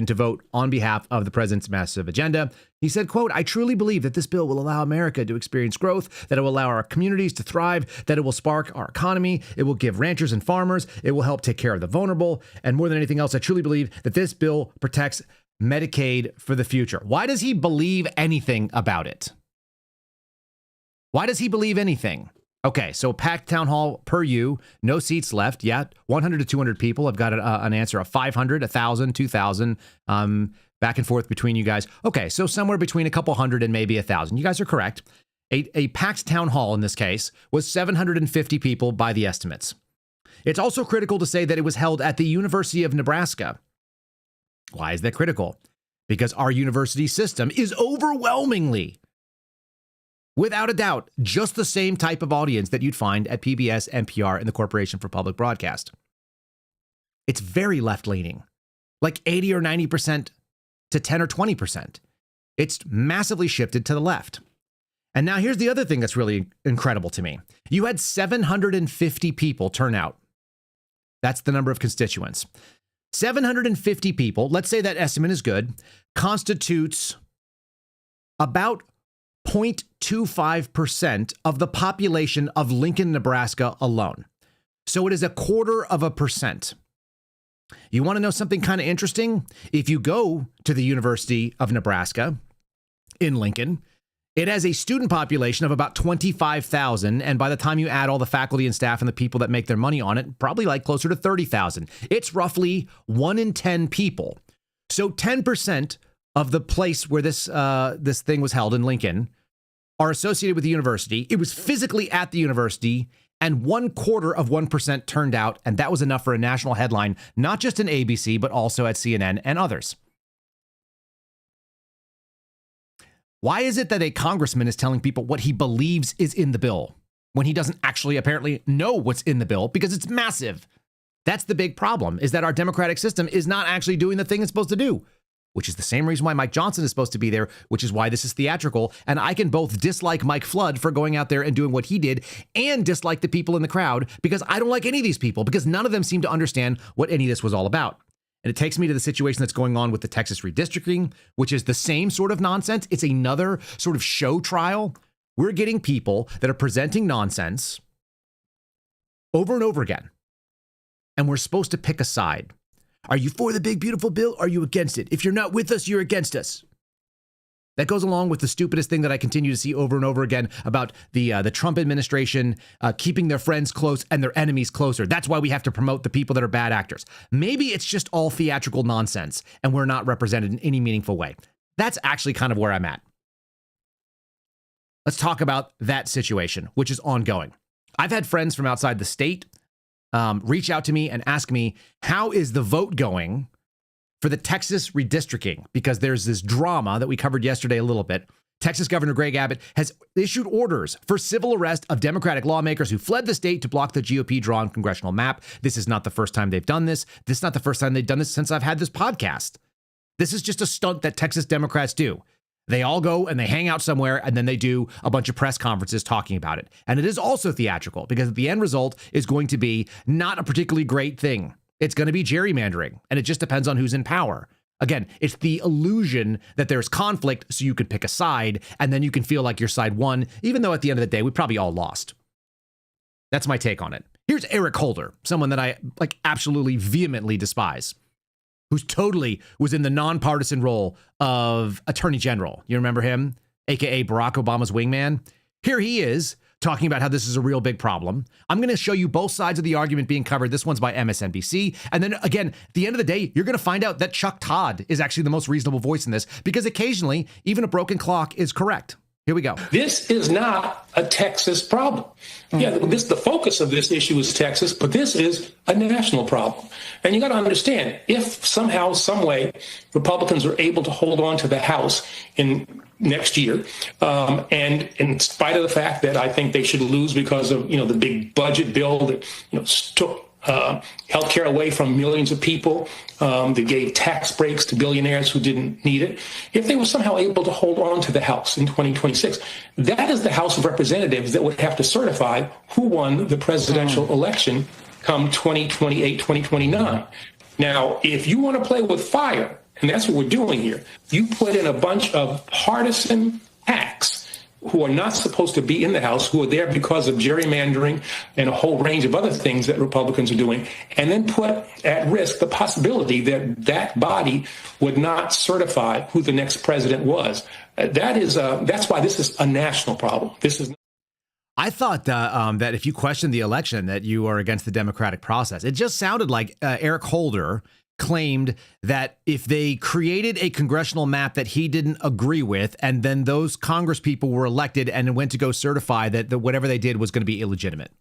to vote on behalf of the president's massive agenda. He said, quote, I truly believe that this bill will allow America to experience growth, that it will allow our communities to thrive, that it will spark our economy, it will give ranchers and farmers, it will help take care of the vulnerable, and more than anything else, I truly believe that this bill protects Medicaid for the future. Why does he believe anything about it? Why does he believe anything? Okay, so packed town hall per you, no seats left. Yeah, 100 to 200 people. I've got an answer of 500, 1,000, 2,000, back and forth between you guys. Okay, so somewhere between a couple hundred and maybe 1,000. You guys are correct. A packed town hall in this case was 750 people by the estimates. It's also critical to say that it was held at the University of Nebraska. Why is that critical? Because our university system is overwhelmingly, without a doubt, just the same type of audience that you'd find at PBS, NPR, and the Corporation for Public Broadcast. It's very left-leaning, like 80 or 90% to 10 or 20%. It's massively shifted to the left. And now here's the other thing that's really incredible to me. You had 750 people turn out. That's the number of constituents. 750 people, let's say that estimate is good, constitutes about 0.25% of the population of Lincoln, Nebraska alone. So it is 0.25%. You want to know something kind of interesting? If you go to the University of Nebraska in Lincoln, it has a student population of about 25,000. And by the time you add all the faculty and staff and the people that make their money on it, probably like closer to 30,000. It's roughly 1 in 10 people. So 10% of the place where this thing was held in Lincoln are associated with the university. It was physically at the university, and 0.25% turned out, and that was enough for a national headline, not just in ABC, but also at CNN and others. Why is it that a congressman is telling people what he believes is in the bill when he doesn't actually apparently know what's in the bill? Because it's massive. That's the big problem, is that our democratic system is not actually doing the thing it's supposed to do, which is the same reason why Mike Johnson is supposed to be there, which is why this is theatrical. And I can both dislike Mike Flood for going out there and doing what he did and dislike the people in the crowd because I don't like any of these people because none of them seem to understand what any of this was all about. And it takes me to the situation that's going on with the Texas redistricting, which is the same sort of nonsense. It's another sort of show trial. We're getting people that are presenting nonsense over and over again. And we're supposed to pick a side. Are you for the big, beautiful bill? Or are you against it? If you're not with us, you're against us. That goes along with the stupidest thing that I continue to see over and over again about the Trump administration keeping their friends close and their enemies closer. That's why we have to promote the people that are bad actors. Maybe it's just all theatrical nonsense and we're not represented in any meaningful way. That's actually kind of where I'm at. Let's talk about that situation, which is ongoing. I've had friends from outside the state reach out to me and ask me, how is the vote going for the Texas redistricting? Because there's this drama that we covered yesterday a little bit. Texas Governor Greg Abbott has issued orders for civil arrest of Democratic lawmakers who fled the state to block the GOP drawn congressional map. This is not the first time they've done this. This is not the first time they've done this since I've had this podcast. This is just a stunt that Texas Democrats do. They all go and they hang out somewhere, and then they do a bunch of press conferences talking about it. And it is also theatrical because the end result is going to be not a particularly great thing. It's going to be gerrymandering, and it just depends on who's in power. Again, it's the illusion that there's conflict so you can pick a side, and then you can feel like your side won, even though at the end of the day, we probably all lost. That's my take on it. Here's Eric Holder, someone that I absolutely vehemently despise, who's totally was in the nonpartisan role of Attorney General. You remember him? AKA Barack Obama's wingman. Here he is talking about how this is a real big problem. I'm going to show you both sides of the argument being covered. This one's by MSNBC. And then again, at the end of the day, you're going to find out that Chuck Todd is actually the most reasonable voice in this, because occasionally even a broken clock is correct. Here we go. This is not a Texas problem. Yeah, the focus of this issue is Texas, but this is a national problem. And you got to understand, if somehow, some way, Republicans are able to hold on to the House in next year, and in spite of the fact that I think they should lose because of the big budget bill that took health care away from millions of people, that gave tax breaks to billionaires who didn't need it. If they were somehow able to hold on to the House in 2026, that is the House of Representatives that would have to certify who won the presidential election come 2028, 2029. Now, if you want to play with fire, and that's what we're doing here, you put in a bunch of partisan hacks who are not supposed to be in the House, who are there because of gerrymandering and a whole range of other things that Republicans are doing, and then put at risk the possibility that that body would not certify who the next president was. That's why this is a national problem. This is. I thought that if you question the election, that you are against the democratic process. It just sounded like Eric Holder claimed that if they created a congressional map that he didn't agree with, and then those Congress people were elected and went to go certify that whatever they did was going to be illegitimate.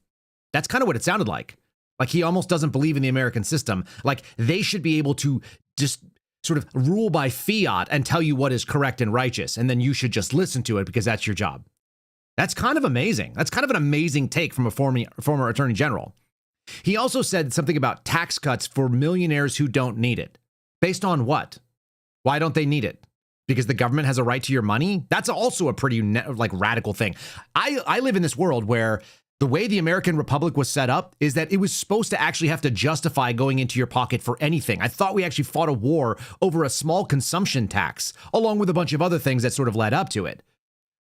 That's kind of what it sounded like. Like he almost doesn't believe in the American system. Like they should be able to just sort of rule by fiat and tell you what is correct and righteous, and then you should just listen to it because that's your job. That's kind of amazing. That's kind of an amazing take from a former attorney general. He also said something about tax cuts for millionaires who don't need it. Based on what? Why don't they need it? Because the government has a right to your money? That's also a pretty radical thing. I live in this world where the way the American Republic was set up is that it was supposed to actually have to justify going into your pocket for anything. I thought we actually fought a war over a small consumption tax, along with a bunch of other things that sort of led up to it.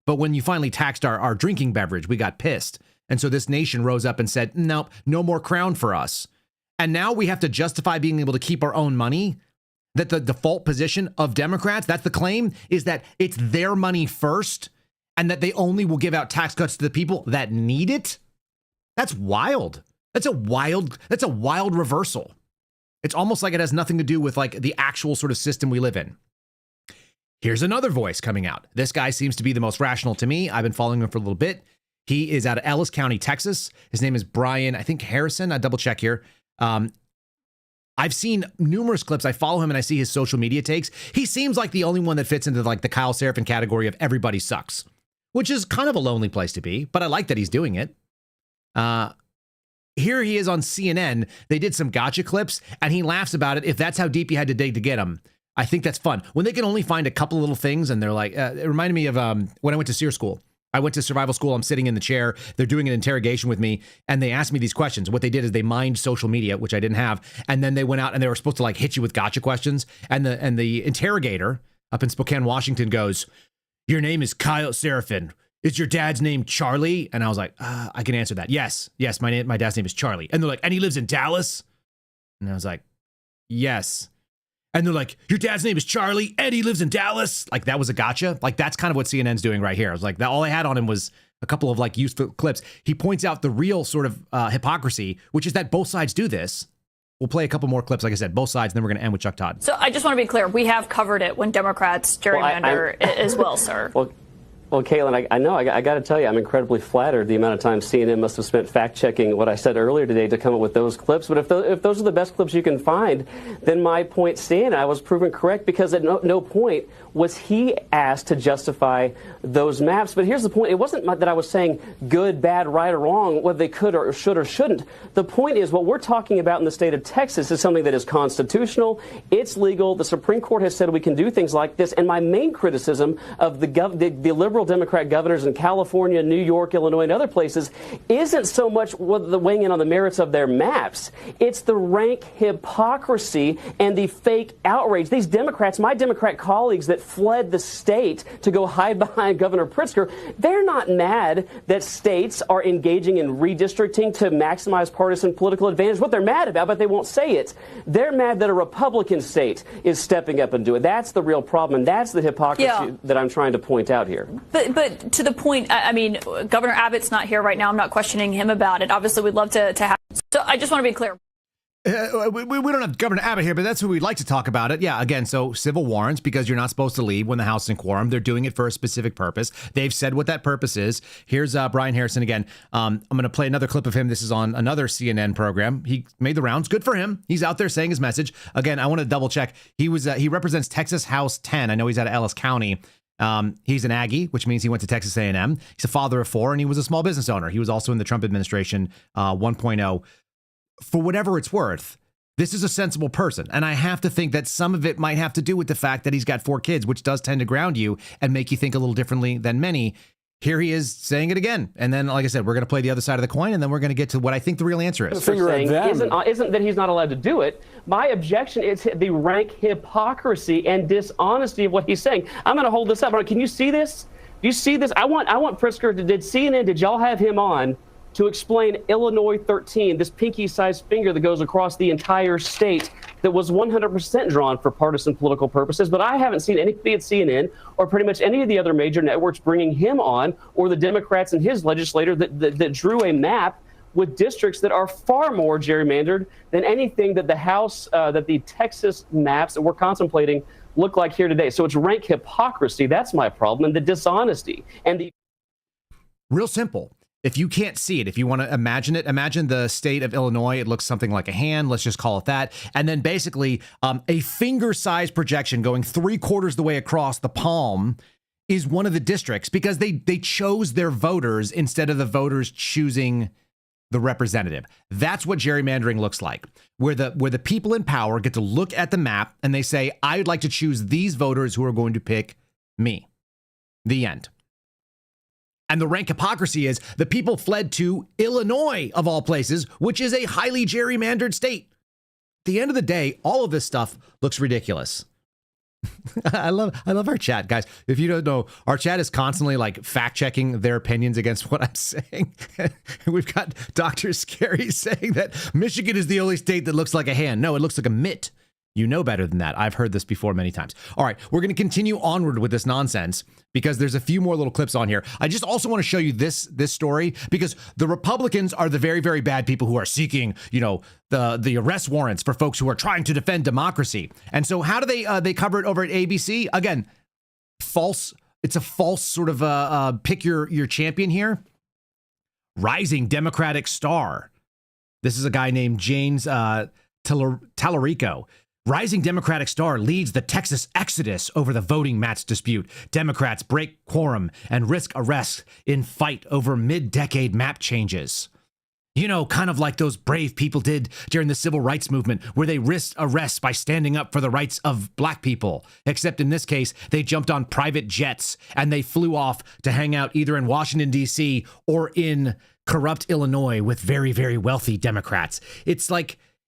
But when you finally taxed our drinking beverage, we got pissed. And so this nation rose up and said, nope, no more crown for us. And now we have to justify being able to keep our own money. That the default position of Democrats, that's the claim, is that it's their money first and that they only will give out tax cuts to the people that need it. That's wild. That's a wild reversal. It's almost like it has nothing to do with like the actual sort of system we live in. Here's another voice coming out. This guy seems to be the most rational to me. I've been following him for a little bit. He is out of Ellis County, Texas. His name is Brian, I think Harrison. I double check here. I've seen numerous clips. I follow him and I see his social media takes. He seems like the only one that fits into like the Kyle Seraphin category of everybody sucks, which is kind of a lonely place to be, but I like that he's doing it. Here he is on CNN. They did some gotcha clips and he laughs about it. If that's how deep you had to dig to get him, I think that's fun. When they can only find a couple little things and they're like, it reminded me of when I went to SEER school. I went to survival school. I'm sitting in the chair. They're doing an interrogation with me. And they asked me these questions. What they did is they mined social media, which I didn't have. And then they went out and they were supposed to like hit you with gotcha questions. And the interrogator up in Spokane, Washington goes, your name is Kyle Seraphin. Is your dad's name Charlie? And I was like, I can answer that. Yes, my dad's name is Charlie. And they're like, and he lives in Dallas? And I was like, yes. And they're like, your dad's name is Charlie, and he lives in Dallas. Like, that was a gotcha. Like, that's kind of what CNN's doing right here. I was like, all I had on him was a couple of, like, useful clips. He points out the real sort of hypocrisy, which is that both sides do this. We'll play a couple more clips, like I said, both sides, and then we're going to end with Chuck Todd. So I just want to be clear. We have covered it when Democrats gerrymander as well, sir. Well, Well, Caitlin, I know. I got to tell you, I'm incredibly flattered the amount of time CNN must have spent fact-checking what I said earlier today to come up with those clips. But if those are the best clips you can find, then my point stand, I was proven correct, because at no point was he asked to justify those maps. But here's the point. It wasn't that I was saying good, bad, right, or wrong, whether they could or should or shouldn't. The point is, what we're talking about in the state of Texas is something that is constitutional. It's legal. The Supreme Court has said we can do things like this. And my main criticism of the liberal Democrat governors in California, New York, Illinois, and other places isn't so much the weighing in on the merits of their maps. It's the rank hypocrisy and the fake outrage. These Democrats, my Democrat colleagues that fled the state to go hide behind Governor Pritzker, they're not mad that states are engaging in redistricting to maximize partisan political advantage. What they're mad about, but they won't say it, they're mad that a Republican state is stepping up and doing it. That's the real problem, and that's the hypocrisy that I'm trying to point out here. But to the point, I mean, Governor Abbott's not here right now. I'm not questioning him about it. Obviously, we'd love to have. So I just want to be clear. We don't have Governor Abbott here, but that's who we'd like to talk about it. Yeah, again, so civil warrants, because you're not supposed to leave when the House is in quorum. They're doing it for a specific purpose. They've said what that purpose is. Here's Brian Harrison again. I'm going to play another clip of him. This is on another CNN program. He made the rounds. Good for him. He's out there saying his message. Again, I want to double check. He represents Texas House 10. I know he's out of Ellis County. He's an Aggie, which means he went to Texas A&M. He's a father of 4, and he was a small business owner. He was also in the Trump administration 1.0. For whatever it's worth, this is a sensible person. And I have to think that some of it might have to do with the fact that he's got 4 kids, which does tend to ground you and make you think a little differently than many. Here he is saying it again. And then, like I said, we're going to play the other side of the coin, and then we're going to get to what I think the real answer is. Isn't that he's not allowed to do it. My objection is the rank hypocrisy and dishonesty of what he's saying. I'm going to hold this up. Can you see this? Do you see this? I want Pritzker did CNN, did y'all have him on to explain Illinois 13, this pinky-sized finger that goes across the entire state that was 100% drawn for partisan political purposes? But I haven't seen anybody at CNN or pretty much any of the other major networks bringing him on, or the Democrats and his legislator that drew a map with districts that are far more gerrymandered than anything that the House, that the Texas maps that we're contemplating look like here today. So it's rank hypocrisy. That's my problem, and the dishonesty. And the real simple. If you can't see it, if you want to imagine it, imagine the state of Illinois. It looks something like a hand. Let's just call it that. And then basically a finger-sized projection going 3/4 the way across the palm is one of the districts, because they chose their voters instead of the voters choosing the representative. That's what gerrymandering looks like, where the people in power get to look at the map and they say, I'd like to choose these voters who are going to pick me. The end. And the rank hypocrisy is the people fled to Illinois, of all places, which is a highly gerrymandered state. At the end of the day, all of this stuff looks ridiculous. I love our chat, guys. If you don't know, our chat is constantly like fact checking their opinions against what I'm saying. We've got Dr. Scary saying that Michigan is the only state that looks like a hand. No, it looks like a mitt. You know better than that. I've heard this before many times. All right, we're going to continue onward with this nonsense because there's a few more little clips on here. I just also want to show you this story because the Republicans are the very, very bad people who are seeking, the arrest warrants for folks who are trying to defend democracy. And so how do they cover it over at ABC? Again, false. It's a false sort of pick your champion here. Rising Democratic star. This is a guy named James Tallarico. Rising Democratic star leads the Texas exodus over the voting maps dispute. Democrats break quorum and risk arrest in fight over mid-decade map changes. Kind of like those brave people did during the civil rights movement, where they risked arrest by standing up for the rights of black people. Except in this case, they jumped on private jets and they flew off to hang out either in Washington, D.C. or in corrupt Illinois with very, very wealthy Democrats.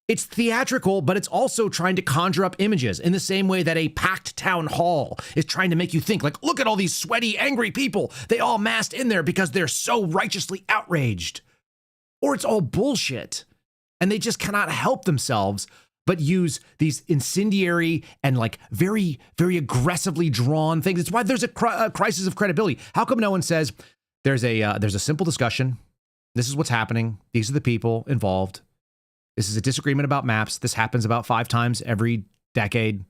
It's theatrical, but it's also trying to conjure up images in the same way that a packed town hall is trying to make you think, like, look at all these sweaty, angry people. They all massed in there because they're so righteously outraged. Or it's all bullshit. And they just cannot help themselves but use these incendiary and very, very aggressively drawn things. It's why there's a crisis of credibility. How come no one says there's a simple discussion? This is what's happening. These are the people involved. This is a disagreement about maps. This happens about 5 times every decade.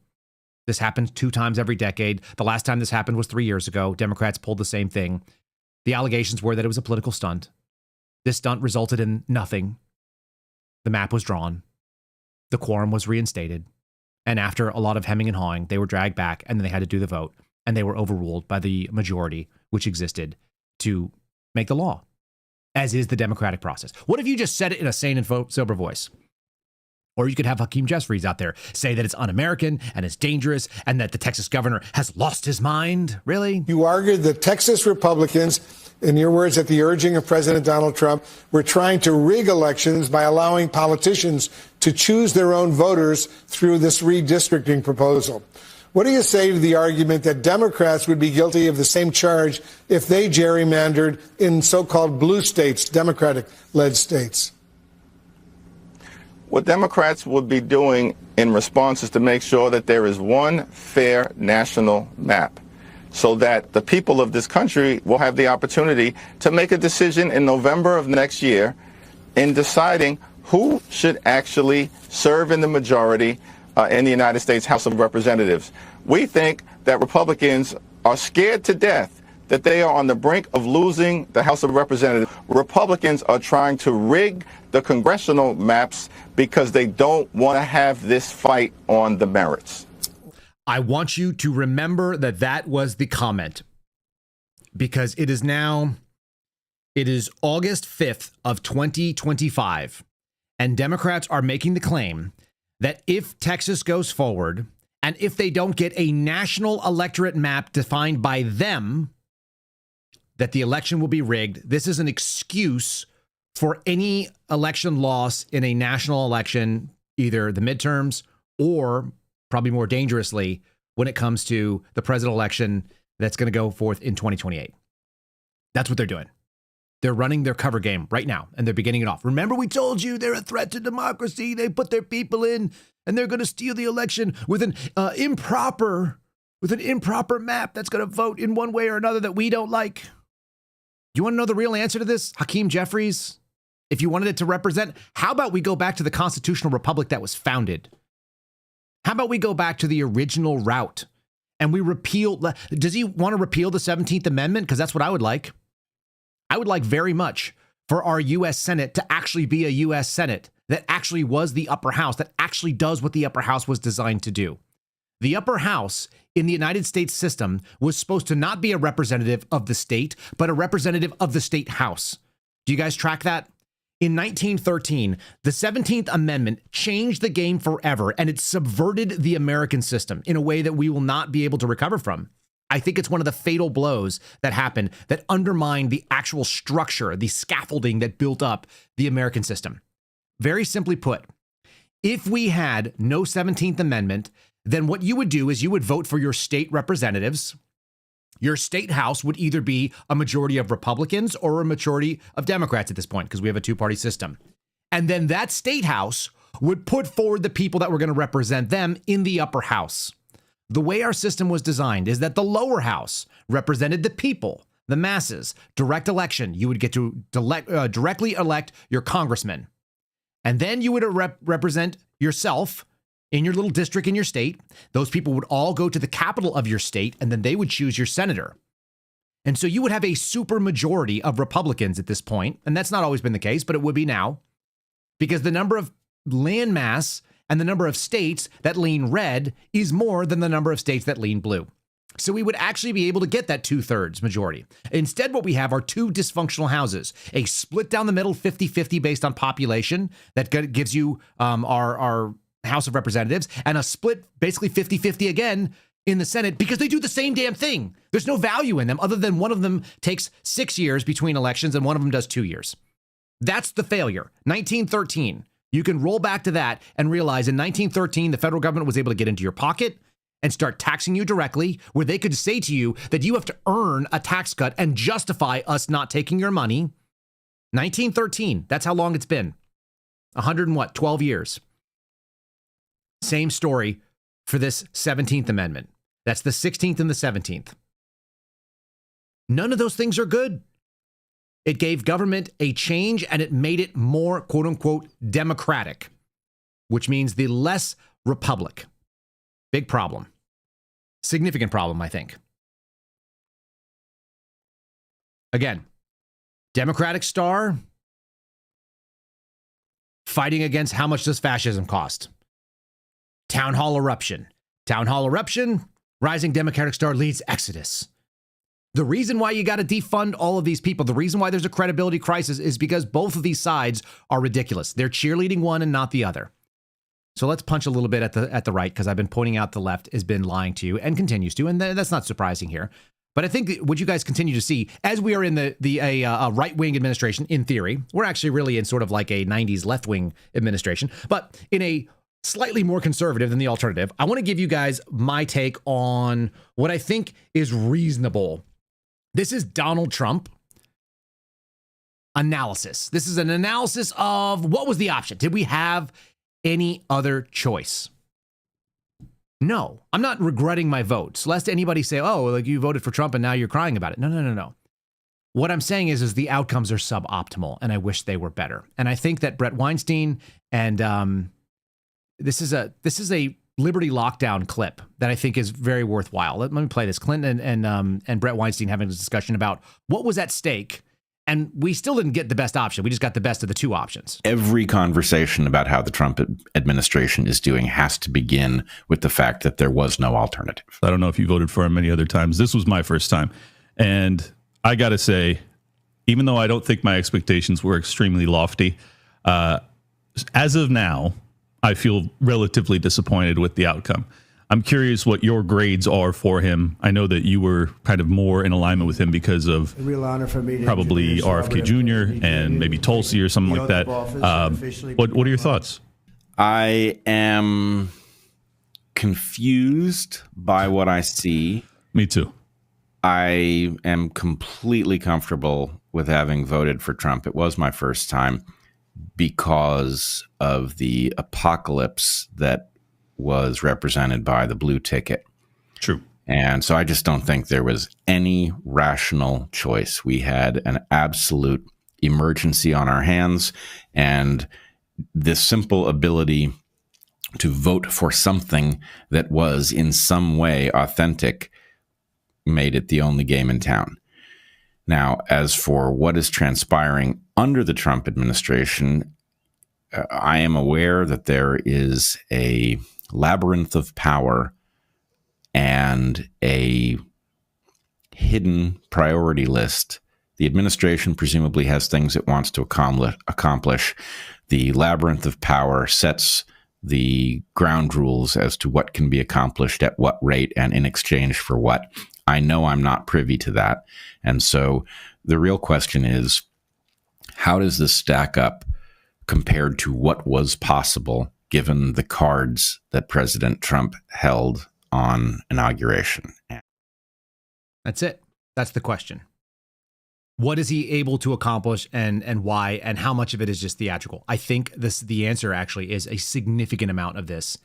This happens 2 times every decade. The last time this happened was 3 years ago. Democrats pulled the same thing. The allegations were that it was a political stunt. This stunt resulted in nothing. The map was drawn. The quorum was reinstated. And after a lot of hemming and hawing, they were dragged back, and then they had to do the vote. And they were overruled by the majority, which existed to make the law, as is the democratic process. What if you just said it in a sane and sober voice? Or you could have Hakeem Jeffries out there say that it's un-American and it's dangerous and that the Texas governor has lost his mind. Really? You argued that Texas Republicans, in your words, at the urging of President Donald Trump, were trying to rig elections by allowing politicians to choose their own voters through this redistricting proposal. What do you say to the argument that Democrats would be guilty of the same charge if they gerrymandered in so-called blue states, Democratic-led states? What Democrats would be doing in response is to make sure that there is one fair national map so that the people of this country will have the opportunity to make a decision in November of next year in deciding who should actually serve in the majority in the United States House of Representatives. We think that Republicans are scared to death that they are on the brink of losing the House of Representatives. Republicans are trying to rig the congressional maps because they don't want to have this fight on the merits. I want you to remember that that was the comment, because it is August 5th of 2025, and Democrats are making the claim that if Texas goes forward and if they don't get a national electorate map defined by them, that the election will be rigged. This is an excuse for any election loss in a national election, either the midterms or, probably more dangerously, when it comes to the presidential election that's going to go forth in 2028. That's what they're doing. They're running their cover game right now, and they're beginning it off. Remember, we told you they're a threat to democracy. They put their people in, and they're going to steal the election with an improper map that's going to vote in one way or another that we don't like. You want to know the real answer to this, Hakeem Jeffries? If you wanted it to represent, how about we go back to the constitutional republic that was founded? How about we go back to the original route and we repeal? Does he want to repeal the 17th Amendment? Because that's what I would like. I would like very much for our U.S. Senate to actually be a U.S. Senate that actually was the upper house, that actually does what the upper house was designed to do. The upper house in the United States system was supposed to not be a representative of the state, but a representative of the state house. Do you guys track that? In 1913, the 17th Amendment changed the game forever, and it subverted the American system in a way that we will not be able to recover from. I think it's one of the fatal blows that happened that undermined the actual structure, the scaffolding that built up the American system. Very simply put, if we had no 17th Amendment, then what you would do is you would vote for your state representatives. Your state house would either be a majority of Republicans or a majority of Democrats at this point, because we have a two-party system. And then that state house would put forward the people that were going to represent them in the upper house. The way our system was designed is that the lower house represented the people, the masses, direct election. You would get to directly elect your congressman. And then you would represent yourself in your little district in your state. Those people would all go to the capital of your state, and then they would choose your senator. And so you would have a super majority of Republicans at this point, and that's not always been the case, but it would be now, because the number of land mass and the number of states that lean red is more than the number of states that lean blue. So we would actually be able to get that 2/3 majority. Instead, what we have are two dysfunctional houses, a split down the middle 50-50 based on population that gives you our House of Representatives, and a split basically 50-50 again in the Senate, because they do the same damn thing. There's no value in them other than one of them takes 6 years between elections and one of them does 2 years. That's the failure. 1913. You can roll back to that and realize in 1913, the federal government was able to get into your pocket and start taxing you directly, where they could say to you that you have to earn a tax cut and justify us not taking your money. 1913. That's how long it's been. 12 years. Same story for this 17th Amendment. That's the 16th and the 17th. None of those things are good. It gave government a change and it made it more, quote unquote, democratic, which means the less republic. Big problem. Significant problem, I think. Again, Democratic star fighting against how much does fascism cost? Town hall eruption. Town hall eruption, rising Democratic star leads exodus. The reason why you got to defund all of these people, the reason why there's a credibility crisis is because both of these sides are ridiculous. They're cheerleading one and not the other. So let's punch a little bit at the right, because I've been pointing out the left has been lying to you and continues to, and that's not surprising here. But I think what you guys continue to see, as we are in a right-wing administration, in theory, we're actually really in sort of like a 90s left-wing administration, but in a slightly more conservative than the alternative. I want to give you guys my take on what I think is reasonable. This is Donald Trump analysis. This is an analysis of what was the option. Did we have any other choice? No, I'm not regretting my vote. So lest anybody say, oh, like you voted for Trump and now you're crying about it. No. What I'm saying is the outcomes are suboptimal and I wish they were better. And I think that Brett Weinstein and this is a Liberty lockdown clip that I think is very worthwhile. Let me play this. Clinton and Brett Weinstein having a discussion about what was at stake. And we still didn't get the best option. We just got the best of the two options. Every conversation about how the Trump administration is doing has to begin with the fact that there was no alternative. I don't know if you voted for him many other times. This was my first time. And I got to say, even though I don't think my expectations were extremely lofty, as of now, I feel relatively disappointed with the outcome. I'm curious what your grades are for him. I know that you were kind of more in alignment with him because of probably RFK Jr. and maybe Tulsi or something like that. What are your thoughts? I am confused by what I see. Me too. I am completely comfortable with having voted for Trump. It was my first time because of the apocalypse that was represented by the blue ticket. True. And so I just don't think there was any rational choice. We had an absolute emergency on our hands, and this simple ability to vote for something that was in some way authentic made it the only game in town. Now, as for what is transpiring under the Trump administration, I am aware that there is a labyrinth of power and a hidden priority list. The administration presumably has things it wants to accomplish. The labyrinth of power sets the ground rules as to what can be accomplished at what rate and in exchange for what. I know I'm not privy to that. And so the real question is, how does this stack up compared to what was possible given the cards that President Trump held on inauguration? That's it. That's the question. What is he able to accomplish and why, and how much of it is just theatrical? I think the answer actually is a significant amount of this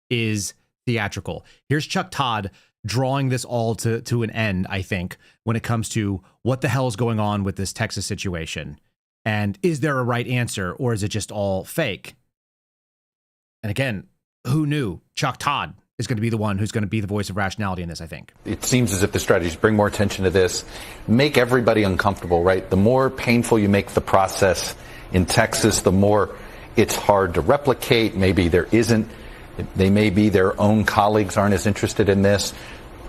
is theatrical. Here's Chuck Todd drawing this all to an end, I think, when it comes to what the hell is going on with this Texas situation. And is there a right answer, or is it just all fake? And again, who knew Chuck Todd is going to be the one who's going to be the voice of rationality in this, I think. It seems as if the strategy is bring more attention to this, make everybody uncomfortable, right? The more painful you make the process in Texas, the more it's hard to replicate. Maybe there isn't. They may be their own colleagues aren't as interested in this.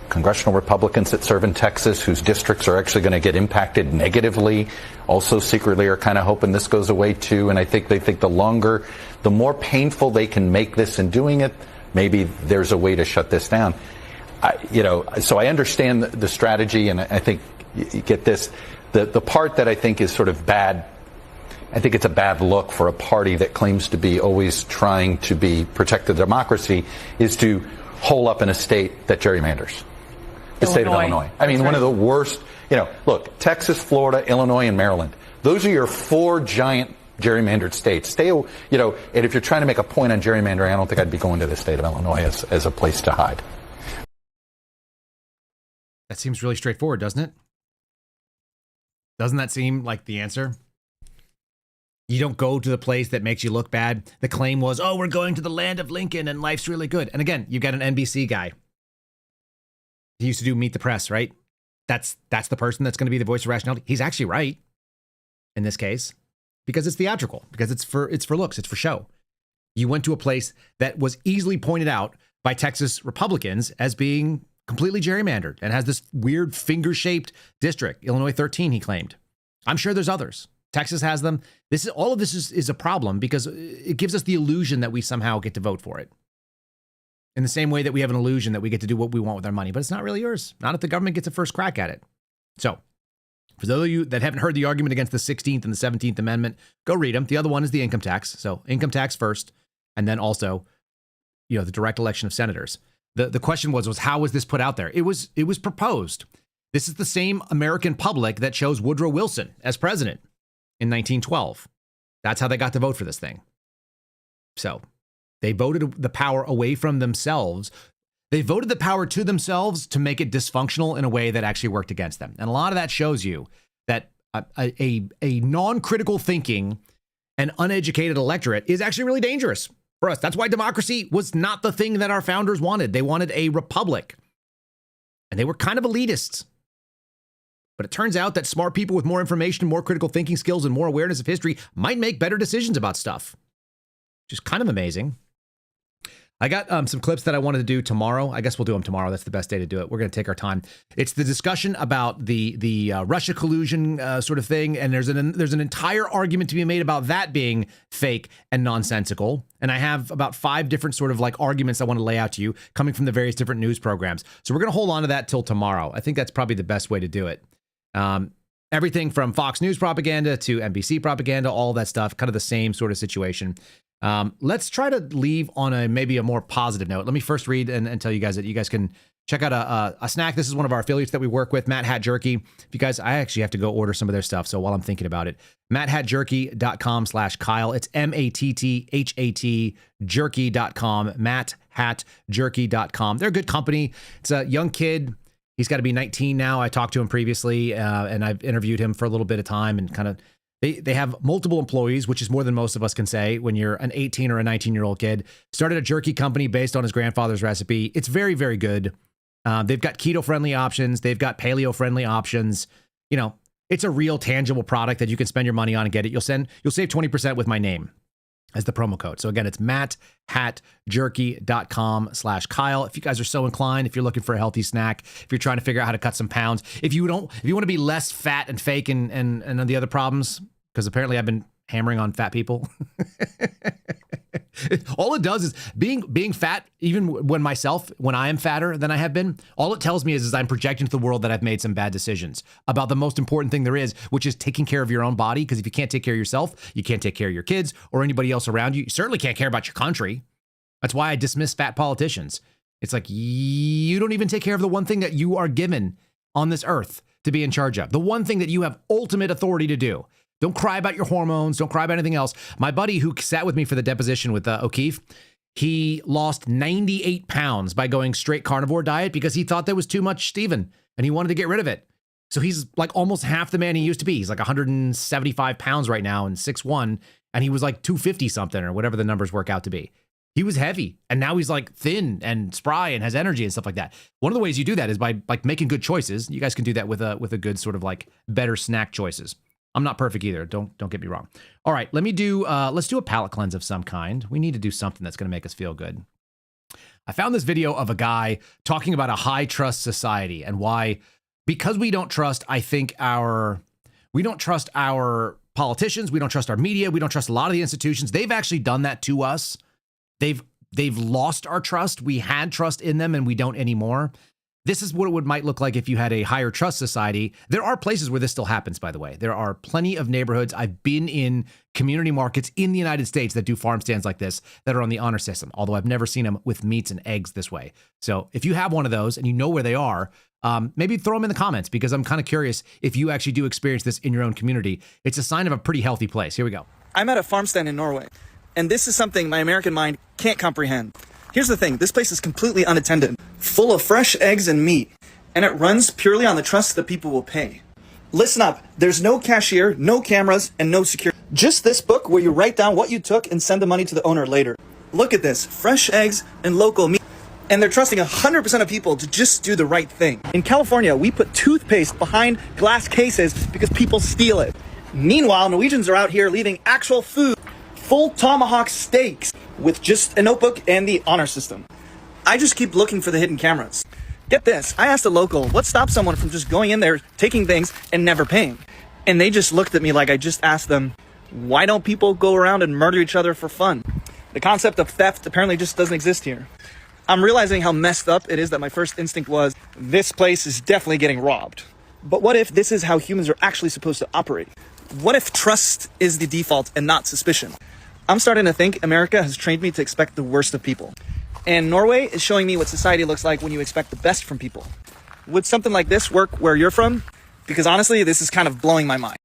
Congressional Republicans that serve in Texas, whose districts are actually going to get impacted negatively, also secretly are kind of hoping this goes away too. And I think they think the more painful they can make this in doing it, maybe there's a way to shut this down. So I understand the strategy, and I think you get this. The part that I think is sort of bad, I think it's a bad look for a party that claims to be always trying to protect the democracy, is to hole up in a state that gerrymanders. The state of Illinois. I mean, one of the worst, look, Texas, Florida, Illinois, and Maryland. Those are your four giant gerrymandered states. And if you're trying to make a point on gerrymandering, I don't think I'd be going to the state of Illinois as a place to hide. That seems really straightforward, doesn't it? Doesn't that seem like the answer? You don't go to the place that makes you look bad. The claim was, oh, we're going to the land of Lincoln and life's really good. And again, you got an NBC guy He used to do Meet the Press, right? That's the person that's going to be the voice of rationality. He's actually right in this case because it's theatrical, because it's for looks, it's for show. You went to a place that was easily pointed out by Texas Republicans as being completely gerrymandered and has this weird finger-shaped district. Illinois 13, he claimed. I'm sure there's others. Texas has them. All of this is a problem because it gives us the illusion that we somehow get to vote for it. In the same way that we have an illusion that we get to do what we want with our money, but it's not really yours. Not if the government gets a first crack at it. So, for those of you that haven't heard the argument against the 16th and the 17th Amendment, go read them. The other one is the income tax. So, income tax first, and then also, the direct election of senators. The question was how was this put out there? It was proposed. This is the same American public that chose Woodrow Wilson as president in 1912. That's how they got to vote for this thing. So, they voted the power away from themselves. They voted the power to themselves to make it dysfunctional in a way that actually worked against them. And a lot of that shows you that a non-critical thinking and uneducated electorate is actually really dangerous for us. That's why democracy was not the thing that our founders wanted. They wanted a republic. And they were kind of elitists. But it turns out that smart people with more information, more critical thinking skills, and more awareness of history might make better decisions about stuff. Which is kind of amazing. I got some clips that I wanted to do tomorrow. I guess we'll do them tomorrow. That's the best day to do it. We're going to take our time. It's the discussion about the Russia collusion sort of thing, and there's an entire argument to be made about that being fake and nonsensical. And I have about 5 different sort of like arguments I want to lay out to you coming from the various different news programs. So we're going to hold on to that till tomorrow. I think that's probably the best way to do it. Everything from Fox News propaganda to NBC propaganda, all that stuff, kind of the same sort of situation. Let's try to leave on maybe a more positive note. Let me first read and tell you guys that you guys can check out a snack. This is one of our affiliates that we work with, Matt Hat Jerky. If you guys, I actually have to go order some of their stuff. So while I'm thinking about it, matthatjerky.com/Kyle. It's MATTHAT jerky.com, matthatjerky.com. They're a good company. It's a young kid. He's got to be 19 now. I talked to him previously and I've interviewed him for a little bit of time and kind of They have multiple employees, which is more than most of us can say when you're an 18 or a 19-year-old kid. Started a jerky company based on his grandfather's recipe. It's very, very good. They've got keto-friendly options. They've got paleo-friendly options. It's a real tangible product that you can spend your money on and get it. You'll save 20% with my name as the promo code. So again, it's matthatjerky.com/Kyle. If you guys are so inclined, if you're looking for a healthy snack, if you're trying to figure out how to cut some pounds, if you want to be less fat and fake and the other problems, because apparently I've been hammering on fat people. All it does is being fat, even when I am fatter than I have been, all it tells me is I'm projecting to the world that I've made some bad decisions about the most important thing there is, which is taking care of your own body. Because if you can't take care of yourself, you can't take care of your kids or anybody else around you. You certainly can't care about your country. That's why I dismiss fat politicians. It's like you don't even take care of the one thing that you are given on this earth to be in charge of. The one thing that you have ultimate authority to do. Don't cry about your hormones. Don't cry about anything else. My buddy who sat with me for the deposition with O'Keefe, he lost 98 pounds by going straight carnivore diet because he thought there was too much Steven and he wanted to get rid of it. So he's like almost half the man he used to be. He's like 175 pounds right now and 6'1", and he was like 250 something or whatever the numbers work out to be. He was heavy and now he's like thin and spry and has energy and stuff like that. One of the ways you do that is by like making good choices. You guys can do that with a good sort of like better snack choices. I'm not perfect either. Don't get me wrong. All right, let's do a palate cleanse of some kind. We need to do something that's going to make us feel good. I found this video of a guy talking about a high trust society and why, because we don't trust, our politicians, we don't trust our media, we don't trust a lot of the institutions. They've actually done that to us. They've lost our trust. We had trust in them and we don't anymore. This is what it might look like if you had a higher trust society. There are places where this still happens, by the way. There are plenty of neighborhoods. I've been in community markets in the United States that do farm stands like this that are on the honor system, although I've never seen them with meats and eggs this way. So if you have one of those and you know where they are, maybe throw them in the comments because I'm kind of curious if you actually do experience this in your own community. It's a sign of a pretty healthy place. Here we go. I'm at a farm stand in Norway, and this is something my American mind can't comprehend. Here's the thing, this place is completely unattended, full of fresh eggs and meat, and it runs purely on the trust that people will pay. Listen up, there's no cashier, no cameras, and no security. Just this book where you write down what you took and send the money to the owner later. Look at this, fresh eggs and local meat. And they're trusting 100% of people to just do the right thing. In California, we put toothpaste behind glass cases because people steal it. Meanwhile, Norwegians are out here leaving actual food, full tomahawk steaks, with just a notebook and the honor system. I just keep looking for the hidden cameras. Get this, I asked a local, what stops someone from just going in there, taking things, and never paying? And they just looked at me like I just asked them, why don't people go around and murder each other for fun? The concept of theft apparently just doesn't exist here. I'm realizing how messed up it is that my first instinct was, this place is definitely getting robbed. But what if this is how humans are actually supposed to operate? What if trust is the default and not suspicion? I'm starting to think America has trained me to expect the worst of people. And Norway is showing me what society looks like when you expect the best from people. Would something like this work where you're from? Because honestly, this is kind of blowing my mind.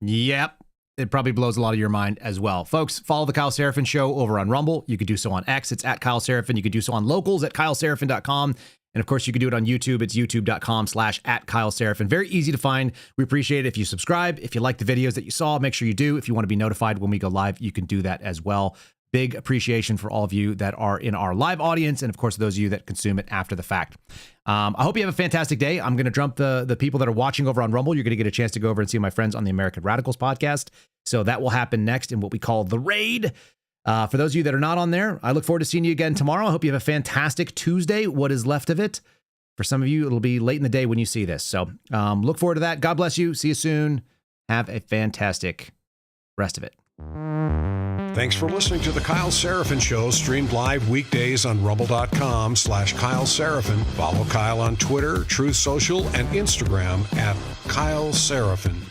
Yep. It probably blows a lot of your mind as well. Folks, follow the Kyle Seraphin Show over on Rumble. You could do so on X. It's at Kyle Seraphin. You could do so on Locals at KyleSeraphin.com. And of course, you can do it on YouTube. It's youtube.com/@KyleSeraphin. Very easy to find. We appreciate it if you subscribe. If you like the videos that you saw, make sure you do. If you want to be notified when we go live, you can do that as well. Big appreciation for all of you that are in our live audience, and of course, those of you that consume it after the fact. I hope you have a fantastic day. I'm going to jump the people that are watching over on Rumble. You're going to get a chance to go over and see my friends on the American Radicals podcast. So that will happen next in what we call The Raid. For those of you that are not on there, I look forward to seeing you again tomorrow. I hope you have a fantastic Tuesday, what is left of it. For some of you, it'll be late in the day when you see this. So look forward to that. God bless you. See you soon. Have a fantastic rest of it. Thanks for listening to The Kyle Seraphin Show, streamed live weekdays on rumble.com/Kyle Seraphin. Follow Kyle on Twitter, Truth Social, and Instagram at Kyle Seraphin.